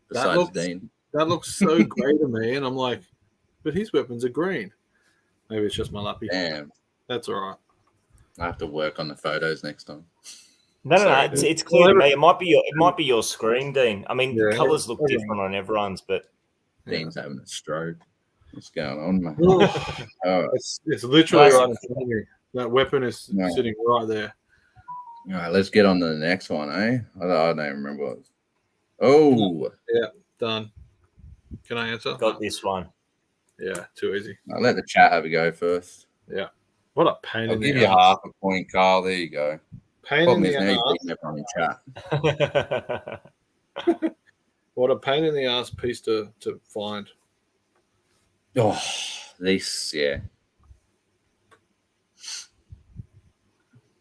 Besides Dean. That looks so grey to me, and I'm like, but his weapons are green. Maybe it's just my lappy. Damn. That's all right. I have to work on the photos next time. No, Sorry, it's clear to me. It might be your screen, Dean. I mean, Yeah, the colors look different on everyone's, but Dean's having a stroke. What's going on, man? Oh, it's literally right in front of me. That weapon is sitting right there. All right, let's get on to the next one, eh? I don't remember what it was. Oh. Yeah, done. Can I answer? got this one. Yeah, too easy. I'll let the chat have a go first. Yeah. What a pain I'll in the give you ass. half a point, Carl. There you go. Pain Problem in is the now ass. you're beating everyone in chat. What a pain in the ass piece to find. Oh, this, yeah.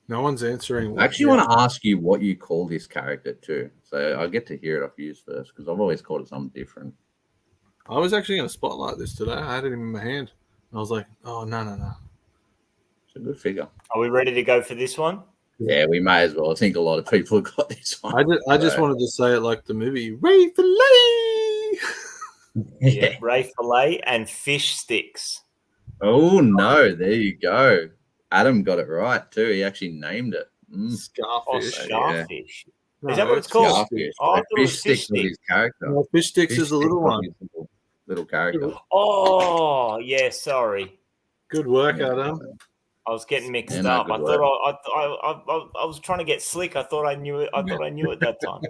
No one's answering. I actually want to ask you what you call this character too. So I'll get to hear it off you first because I've always called it something different. I was actually going to spotlight this today. I had it in my hand. I was like, oh, no. It's a good figure. Are we ready to go for this one? Yeah, we may as well. I think a lot of people have got this one. I just wanted to say it like the movie Ray Filet. Yeah, Ray Filet and fish sticks. Oh, no. There you go. Adam got it right too. He actually named it. Scarfish. Starfish. No, Is that what it's called? Starfish. Oh, I thought it was Fish sticks was his character. No, fish sticks is the little one. Little character. Oh, yeah, sorry. Good work, Adam. I was getting mixed Yeah, no, up. good I thought I was trying to get slick. I thought I knew it. I thought I knew it that time.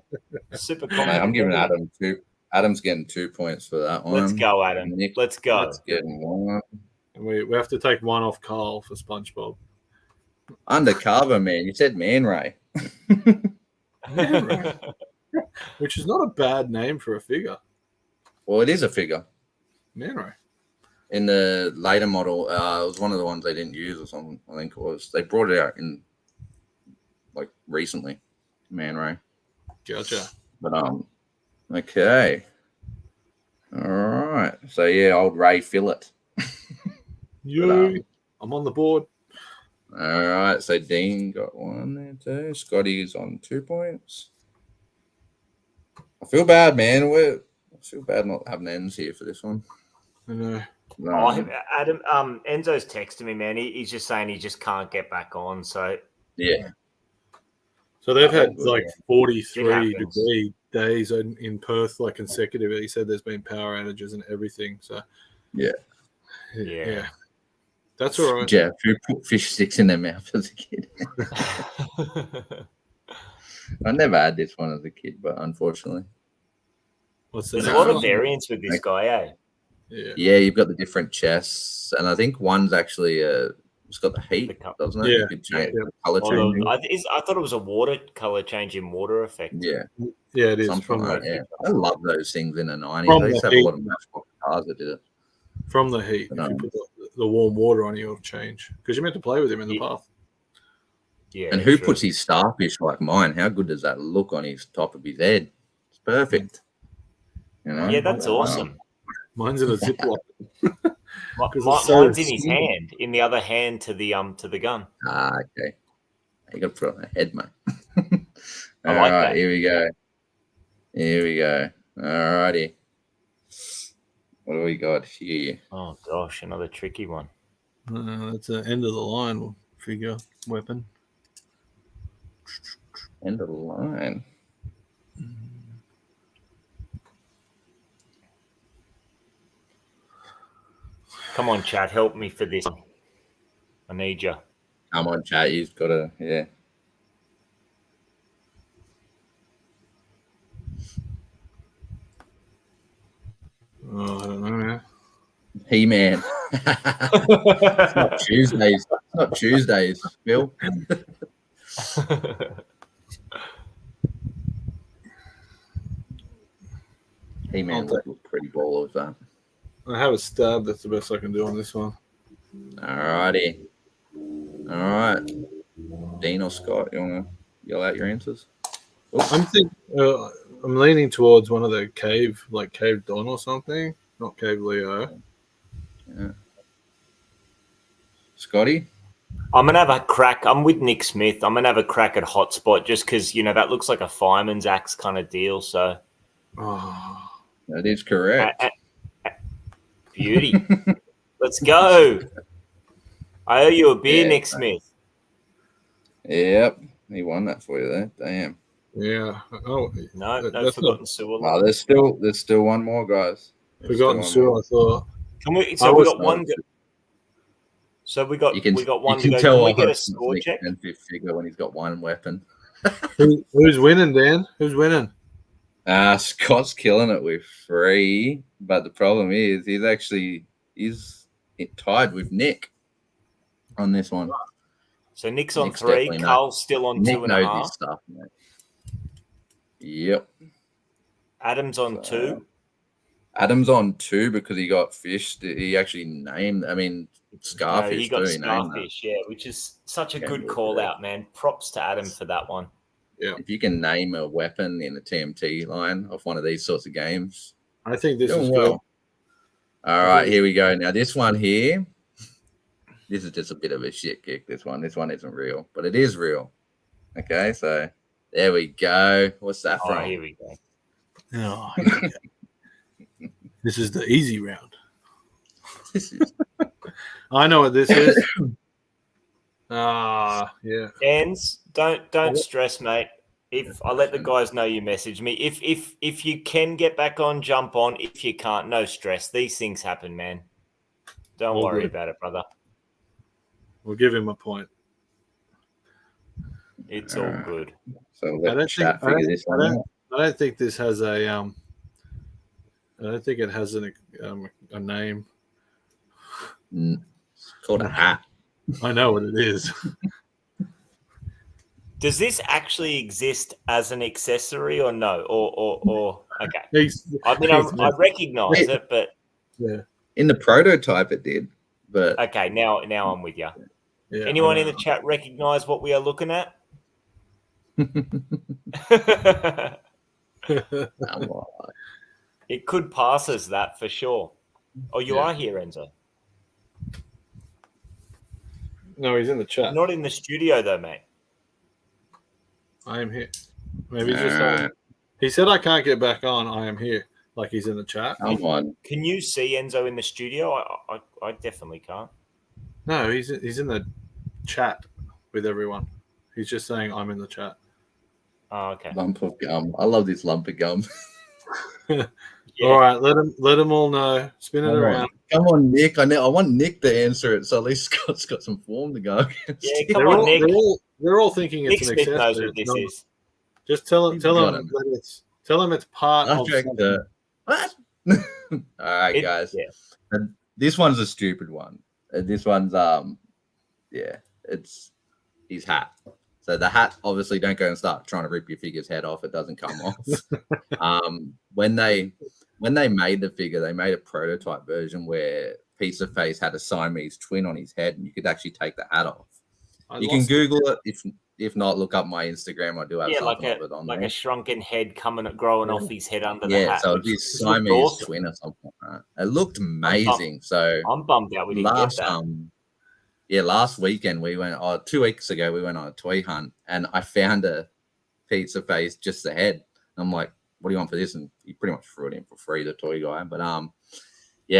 Super common. I'm giving Adam 2. Adam's getting 2 points for that one. Let's go, Adam. Nick, Let's go. Let's get 1. We have to take one off Carl for SpongeBob. Undercover, man. You said Man Ray. Which is not a bad name for a figure. Well, it is a figure. Man Ray. In the later model, it was one of the ones they didn't use or something. I think it was. They brought it out in like recently. Man Ray. Gotcha. But okay. All right. So yeah, old Ray Fillet. Yay. I'm on the board. All right. So Dean got 1 there too. Scotty's on 2 points. I feel bad, man. I feel bad not having ends here for this one. I know. Oh, Adam, Enzo's texting me, man. He's just saying he just can't get back on. So yeah. So they've had like 43 happens. degree days in Perth, like consecutively. He said there's been power outages and everything. So Yeah. That's all right. Jeff, who put fish sticks in their mouth as a kid? I never had this one as a kid, but unfortunately. What's the There's a next lot of one? variants with this guy, eh? Yeah, you've got the different chests, and I think one's actually it's got the heat, doesn't it? Yeah. You could change Yeah. the color changing. I thought it was a watercolor change in water effect. Yeah, Yeah, it is. something From like the, that. Yeah. I love those things in the 90s. From I used to the have a heat. lot of Matchbox cars that did it. from the heat. If you put the warm water on, you'll change because you're meant to play with him in the path. Yeah. And who puts his starfish like mine? How good does that look on his top of his head? It's perfect. You know? Yeah, that's awesome. Mine's in a Ziploc. Mine's in his hand, in the other hand to the gun. Ah, okay. You got to put it on the head, mate. I like that. Here we go. Here we go. All righty. What do we got here? Oh gosh, another tricky one. That's the end of the line figure weapon. End of the line. Come on, chat, help me for this. I need you. Come on, chat. You've got to, yeah. Oh, I don't know, man. He-Man. It's not Tuesdays. It's not Tuesdays, Bill. He-Man would look pretty ball with that. I have a stab. That's the best I can do on this one. All righty. All right. Dean or Scott, you want to yell out your answers? I'm leaning towards one of the cave Don or something. Not Cave Leo. Yeah. Scotty? I'm going to have a crack. I'm with Nick Smith. I'm going to have a crack at Hotspot just because, that looks like a fireman's axe kind of deal. So, that is correct. Beauty. Let's go. I owe you a beer, Nick Smith. Yep. He won that for you there. Damn. Yeah. Oh, no Forgotten Sewer. No, there's still one more, guys. Forgotten Sewer, I thought. We got one. So we got one. You can tell. Can we get a score check? Figure when he's got one weapon. Who's winning, Dan? Who's winning? Scott's killing it with 3, but the problem is he's tied with Nick on this one. So Nick's on 3, Carl's still on Nick 2.5. knows his stuff, mate. Yep. Adam's on 2. Adam's on 2 because he got fish. He actually named. I mean, Scarfish. No, he got Scarfish, yeah, which is such a good call out, man. Props to Adam for that one. Yeah. If you can name a weapon in the TMT line of one of these sorts of games, I think this is well. good. All right, here we go. Now this one here, this is just a bit of a shit kick. This one isn't real, but it is real. Okay, so there we go. What's that from? Here we go. Oh, here we go. This is the easy round. I know what this is. Yeah. Ends, don't stress, mate. If I let the guys know you message me. If you can get back on, jump on. If you can't, no stress. These things happen, man. Don't worry about it, brother. We'll give him a point. It's all good. So let the chat figure this one out. I don't think this has a I don't think it has a name. It's called a hat. I know what it is. Does this actually exist as an accessory or no? Or okay. I recognize it, but yeah. In the prototype it did. But okay, now I'm with you. Yeah, anyone in the chat recognize what we are looking at? It could pass as that for sure. Oh, you are here, Enzo. No, he's in the chat. Not in the studio though, mate. I am here. Maybe he's just he said I can't get back on. I am here. Like he's in the chat. Come on. Can you see Enzo in the studio? I definitely can't. No, he's in the chat with everyone. He's just saying I'm in the chat. Oh, okay. Lump of gum. I love this lump of gum. Yeah. All right, let them all know. Spin it around. Come on, Nick. I want Nick to answer it, so at least Scott's got some form to go against. Yeah, you. come on, Nick. They're all thinking it's Nick an Smith accessory. knows what this It's not. is. Just tell them got him. that it's part of something. What? All right, guys. Yeah. And this one's a stupid one. This one's it's his hat. So the hat, obviously, don't go and start trying to rip your figure's head off. It doesn't come off. When they made the figure, they made a prototype version where Pizza Face had a Siamese twin on his head, and you could actually take the hat off. You can Google it. If not, look up my Instagram. I do have something of it on like there. a shrunken head growing off his head under the hat. So it's Siamese twin or something like that. It looked amazing. I'm bummed out we didn't get that. Last weekend we went, 2 weeks ago, we went on a toy hunt and I found a Pizza Face, just the head. I'm like, what do you want for this? And he pretty much threw it in for free, the toy guy. But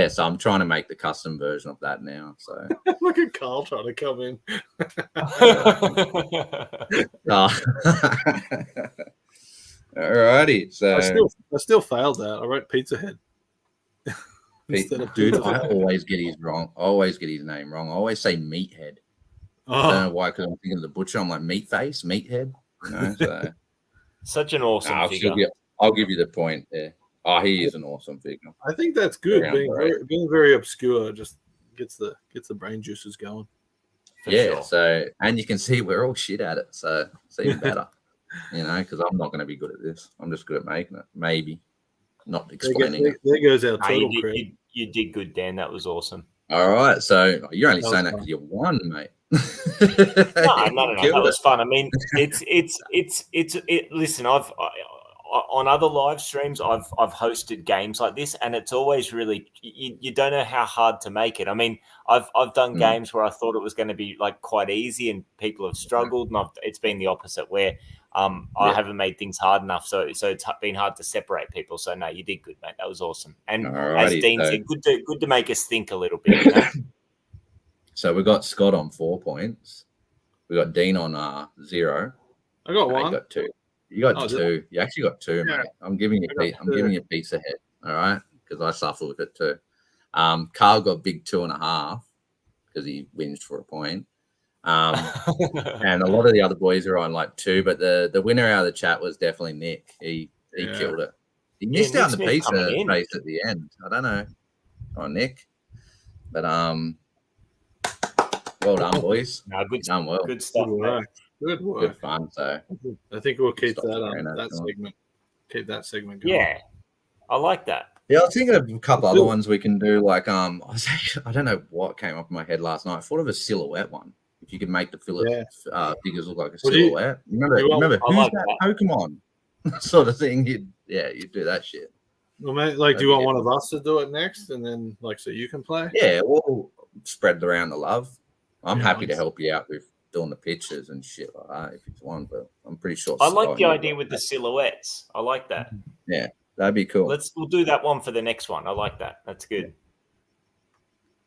so I'm trying to make the custom version of that now. So look at Carl trying to come in. Alrighty. So I still failed that. I wrote Pizza Head. Dude, I always get his wrong. I always get his name wrong. I always say Meathead. I don't know why, because I'm thinking of the butcher. I'm like Meatface, Meathead. You know, so such an awesome figure. I'll give you the point there. Oh, he is an awesome figure. I think that's good. Being very obscure just gets the brain juices going. Sure. So, and you can see we're all shit at it, so it's even better. You know, because I'm not going to be good at this. I'm just good at making it. Maybe not explaining it. There goes our total credit. You did good, Dan. That was awesome. All right. So you're only saying that because you won, mate. No. That was fun. I mean, listen, I've on other live streams, I've hosted games like this, and it's always really you don't know how hard to make it. I mean, I've done games where I thought it was going to be like quite easy, and people have struggled, and it's been the opposite where I haven't made things hard enough, so it's been hard to separate people. So no, you did good, mate. That was awesome. And as Dean said, good to make us think a little bit. You know? So we got Scott on 4 points. We got Dean on 0. I got 1. You got 2. You got 2. You actually got 2, mate. I'm giving you a piece of head, all right? Because I suffer with it too. Carl got big 2.5 because he whinged for a point. And a lot of the other boys are on like 2, but the winner out of the chat was definitely Nick. He killed it. He missed out on the Pizza Face at the end. I don't know. Oh, Nick. But well done, boys. No, good done well. Good stuff. Good work. Good fun. So I think we'll keep that segment. Keep that segment going. Yeah, I like that. Yeah, I was thinking of a couple other ones we can do. Like I don't know what came up in my head last night. I thought of a silhouette one. If you could make the figures look like a silhouette. Remember who's like that Pokemon sort of thing? You'd do that shit. Well, mate, like, do you want one of us to do it next, and then so you can play? Yeah, we'll spread around the love. I'm happy to help you out with doing the pictures and shit like that if you want, but I'm pretty sure. I like the idea with the silhouettes. I like that. Yeah, that'd be cool. We'll do that one for the next one. I like that. That's good.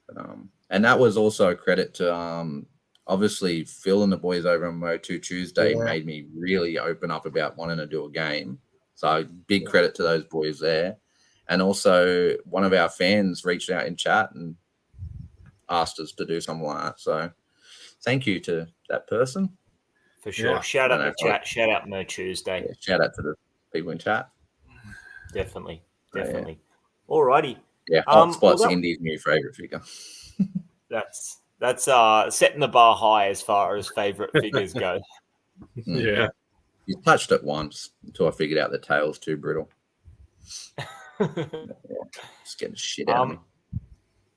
But, and that was also a credit to obviously Phil and the boys over on Mo2 Tuesday made me really open up about wanting to do a game. So big credit to those boys there. And also one of our fans reached out in chat and asked us to do something like that. So thank you to that person. For sure. Yeah. Shout out the chat. Shout out Mo Tuesday. Yeah, shout out to the people in chat. Definitely. All righty. Yeah, Hotspot's Indy's new favorite figure. That's setting the bar high as far as favorite figures go. Yeah. You touched it once until I figured out the tail's too brittle. Just getting shit out of me.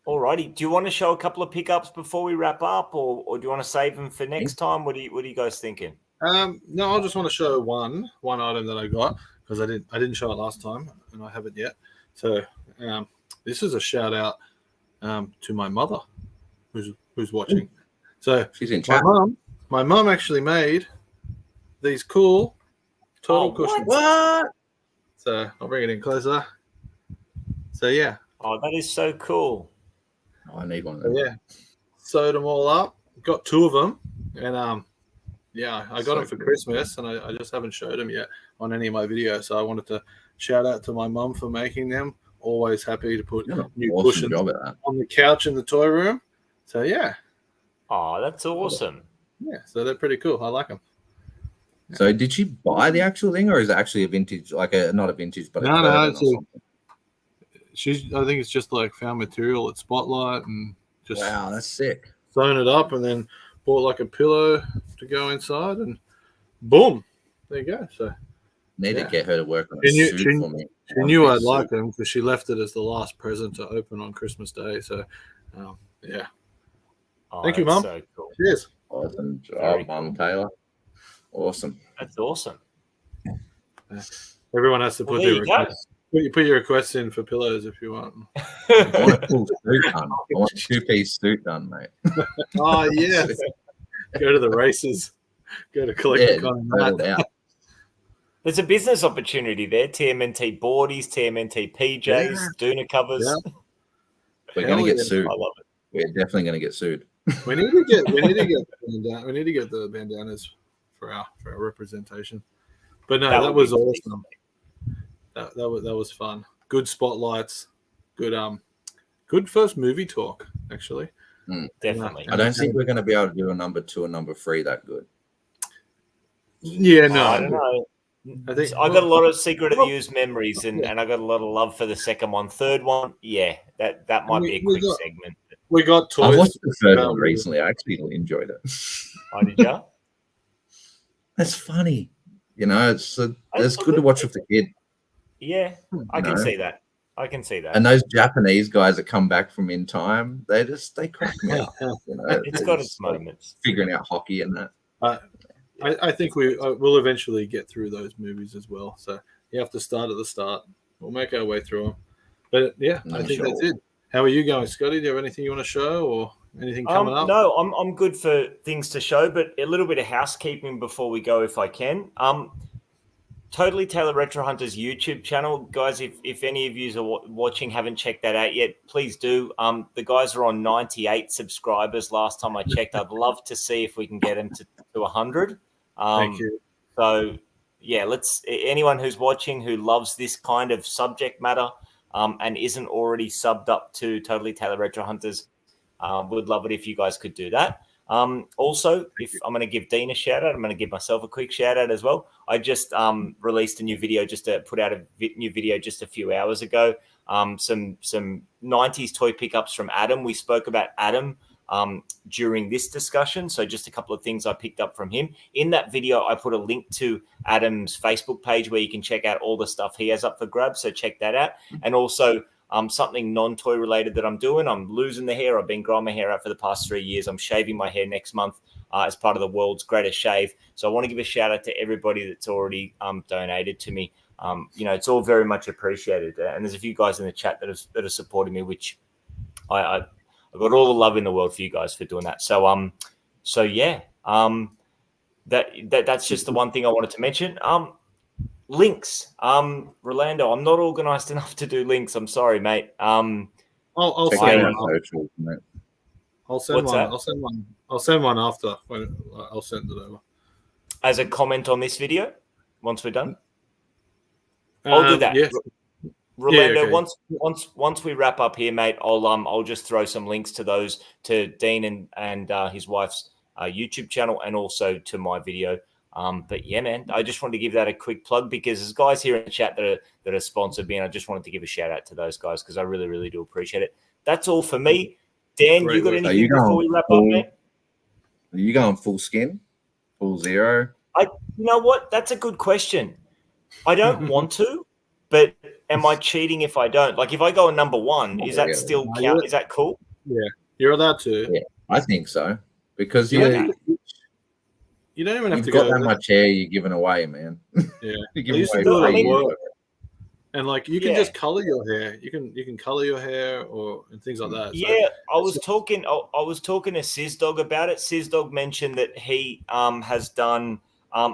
Alrighty. Do you want to show a couple of pickups before we wrap up, or do you want to save them for next time? What are you guys thinking? No, I just want to show one item that I got because I didn't show it last time and I haven't yet. So this is a shout out to my mother who's watching. So she's in chat. My mum actually made these cool turtle cushions. What? So I'll bring it in closer. So yeah. Oh, that is so cool. Oh, I need one of them. So, yeah. Sewed them all up. Got 2 of them. And I got them for Christmas and I just haven't showed them yet on any of my videos. So I wanted to Shout out to my mum for making them. Always happy to put new awesome cushions job at that. on the couch in the toy room. So yeah. Oh, that's awesome. Yeah, so they're pretty cool. I like them. So did she buy the actual thing, or is it actually a vintage, like not a vintage, but No, a Curvin or it's something? I think it's just like found material at Spotlight and just Wow, that's sick. sewn it up and then bought like a pillow to go inside and boom, there you go. So Need to get her to work on a She suit for me. she knew I'd like them because she left it as the last present to open on Christmas Day. So yeah. Oh, Thank you, that's Mum. So cool. Cheers. Awesome Very job, Mum cool. Taylor. Awesome. That's awesome. Everyone has to Well, put there their you go. requests. Put your requests in for pillows if you want. I want a full suit done. I want a 2-piece suit done, mate. Oh yes. Go to the races. Go to collect Yeah, the kind sold out. There's a business opportunity there. TMNT boardies, TMNT PJs, Yeah. Duna covers. Yeah. We're Hell going to get yeah. sued. I love it. We're definitely going to get sued. We need to get the bandanas for our representation. But no, that was awesome. That was fun. Good spotlights. Good first movie talk, actually. Definitely. I don't think we're going to be able to do a number 2 and number 3 that good. Yeah, no. I don't know. I think I got a lot of Secret of the Used memories, and I got a lot of love for the second one. Third one, yeah, that might be a quick segment. We got I toys. watched the third one recently. I actually enjoyed it. Oh, did you? That's funny. You know, it's good to watch with the kid. Yeah, I can see that. I can see that. And those Japanese guys that come back from in time, they crack me up. You know, It's got its moments. Figuring out hockey and that. I think we'll eventually get through those movies as well. So you have to start at the start. We'll make our way through them. But yeah, I think that's it. How are you going, Scotty? Do you have anything you want to show or anything coming up? No, I'm good for things to show, but a little bit of housekeeping before we go, if I can. Totally Taylor Retro Hunters YouTube channel, guys. If any of you are watching, haven't checked that out yet, please do. The guys are on 98 subscribers. Last time I checked, I'd love to see if we can get them to 100. Thank you. So yeah, anyone who's watching who loves this kind of subject matter and isn't already subbed up to Totally Taylor Retro Hunters, would love it if you guys could do that. Also, if I'm going to give Dean a shout out, I'm going to give myself a quick shout out as well. I just released a new video, put out a new video just a few hours ago. Some 90s toy pickups from Adam. We spoke about Adam during this discussion. So just a couple of things I picked up from him. In that video, I put a link to Adam's Facebook page where you can check out all the stuff he has up for grabs. So check that out. And also something non-toy related that I'm doing. I'm losing the hair. I've been growing my hair out for the past 3 years. I'm shaving my hair next month as part of the world's greatest shave. So I want to give a shout out to everybody that's already donated to me. It's all very much appreciated. And there's a few guys in the chat that are supporting me, which I've got all the love in the world for you guys for doing that. So yeah, that's just the one thing I wanted to mention. Links, Rolando. I'm not organized enough to do links. I'm sorry, mate. I'll Check send out one. our socials, mate. I'll send What's one. that? I'll send one after. I'll send it over. As a comment on this video, once we're done, I'll do that. Yes. Rolando, Yeah, okay. once we wrap up here, mate, I'll just throw some links to those to Dean and his wife's YouTube channel and also to my video. But yeah, man, I just wanted to give that a quick plug because there's guys here in the chat that are sponsored me, and I just wanted to give a shout out to those guys because I really, really do appreciate it. That's all for me. Dan, you got anything before we wrap up, mate? Are you going full skin? Full zero? You know what? That's a good question. I don't want to, but am I cheating if I don't? Like if I go on number 1, is that still count? Is that cool? Yeah, you're allowed to. Yeah, I think so. Because You don't even have you've to got go that much hair you're giving away, man. Yeah. You're I giving used to away do it free at work. work. And like you can just color your hair. You can color your hair and things like that. Yeah, I was talking to Sizdog about it. Sizdog mentioned that he has done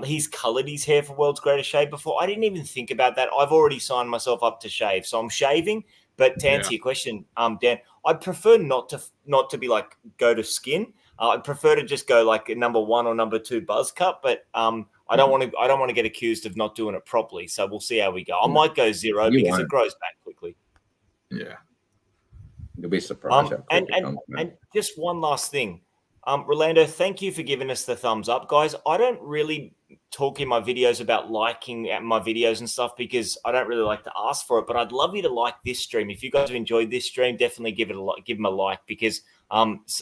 he's colored his hair for World's Greatest Shave before. I didn't even think about that. I've already signed myself up to shave, so I'm shaving. But to answer your question, Dan, I prefer not to be like go to skin. I prefer to just go like a number 1 or number 2 buzz cut. But I don't want to get accused of not doing it properly. So we'll see how we go. I might go 0 because it grows back quickly. Yeah. You'll be surprised how quick it comes back. And just one last thing. Rolando, thank you for giving us the thumbs up, guys. I don't really talk in my videos about liking my videos and stuff because I don't really like to ask for it, but I'd love you to like this stream. If you guys have enjoyed this stream, definitely give them a like because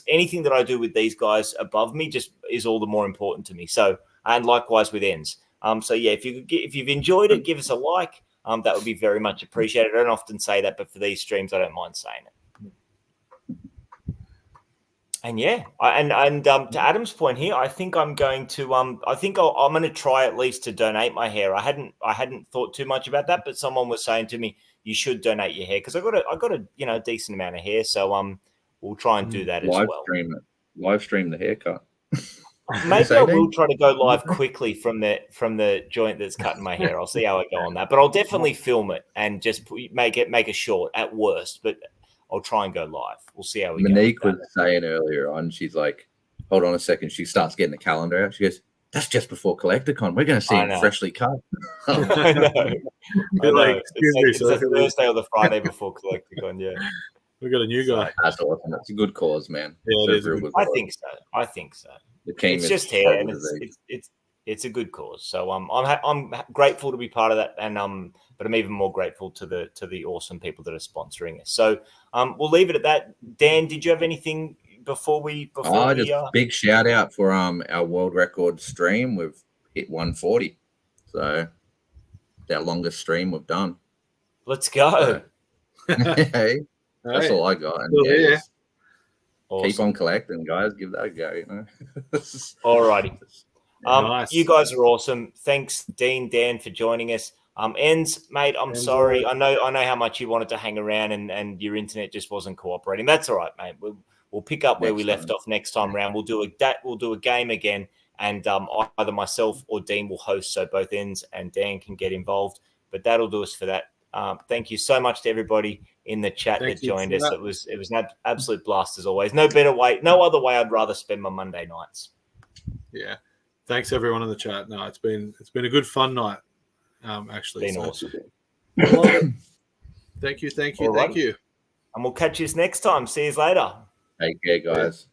anything that I do with these guys above me just is all the more important to me. So, and likewise with ends. So yeah, if you've enjoyed it, give us a like. That would be very much appreciated. I don't often say that, but for these streams, I don't mind saying it. And yeah, to Adam's point here, I think I'm going to I'm going to try at least to donate my hair. I hadn't thought too much about that, but someone was saying to me you should donate your hair because I got a decent amount of hair, so we'll try and do that as well. Live stream the haircut. Maybe I will try to go live quickly from the joint that's cutting my hair. I'll see how I go on that, but I'll definitely film it and just make it short at worst, but I'll try and go live. We'll see how we go. Monique was saying earlier on, she's like, hold on a second. She starts getting the calendar out. She goes, that's just before CollectorCon. We're going to see him freshly cut. I know. It's the Thursday or the Friday before CollectorCon, yeah. We got a new guy. That's awesome. It's a good cause, man. Yeah, it is. I think so. It's just hair, and it's a good cause. So I'm grateful to be part of that, and but I'm even more grateful to the awesome people that are sponsoring us. So we'll leave it at that. Dan, did you have anything before we? Big shout out for our world record stream. We've hit 140, so our longest stream we've done. Let's go. Hey, that's all I got. And yeah. Awesome. Keep on collecting, guys. Give that a go. You know. Alrighty. Nice. You guys are awesome. Thanks, Dean, Dan, for joining us. Ends, mate, I'm sorry. I know how much you wanted to hang around and your internet just wasn't cooperating. That's all right, mate. We'll pick up where we left off next time round. We'll do a game again, and either myself or Dean will host, so both Ends and Dan can get involved. But that'll do us for that. Thank you so much to everybody in the chat that joined us. It was an absolute blast as always. No other way I'd rather spend my Monday nights. Yeah. Thanks everyone in the chat. No, it's been a good fun night. Actually. Been awesome. Thank you. And we'll catch you next time. See you later. Take care, guys.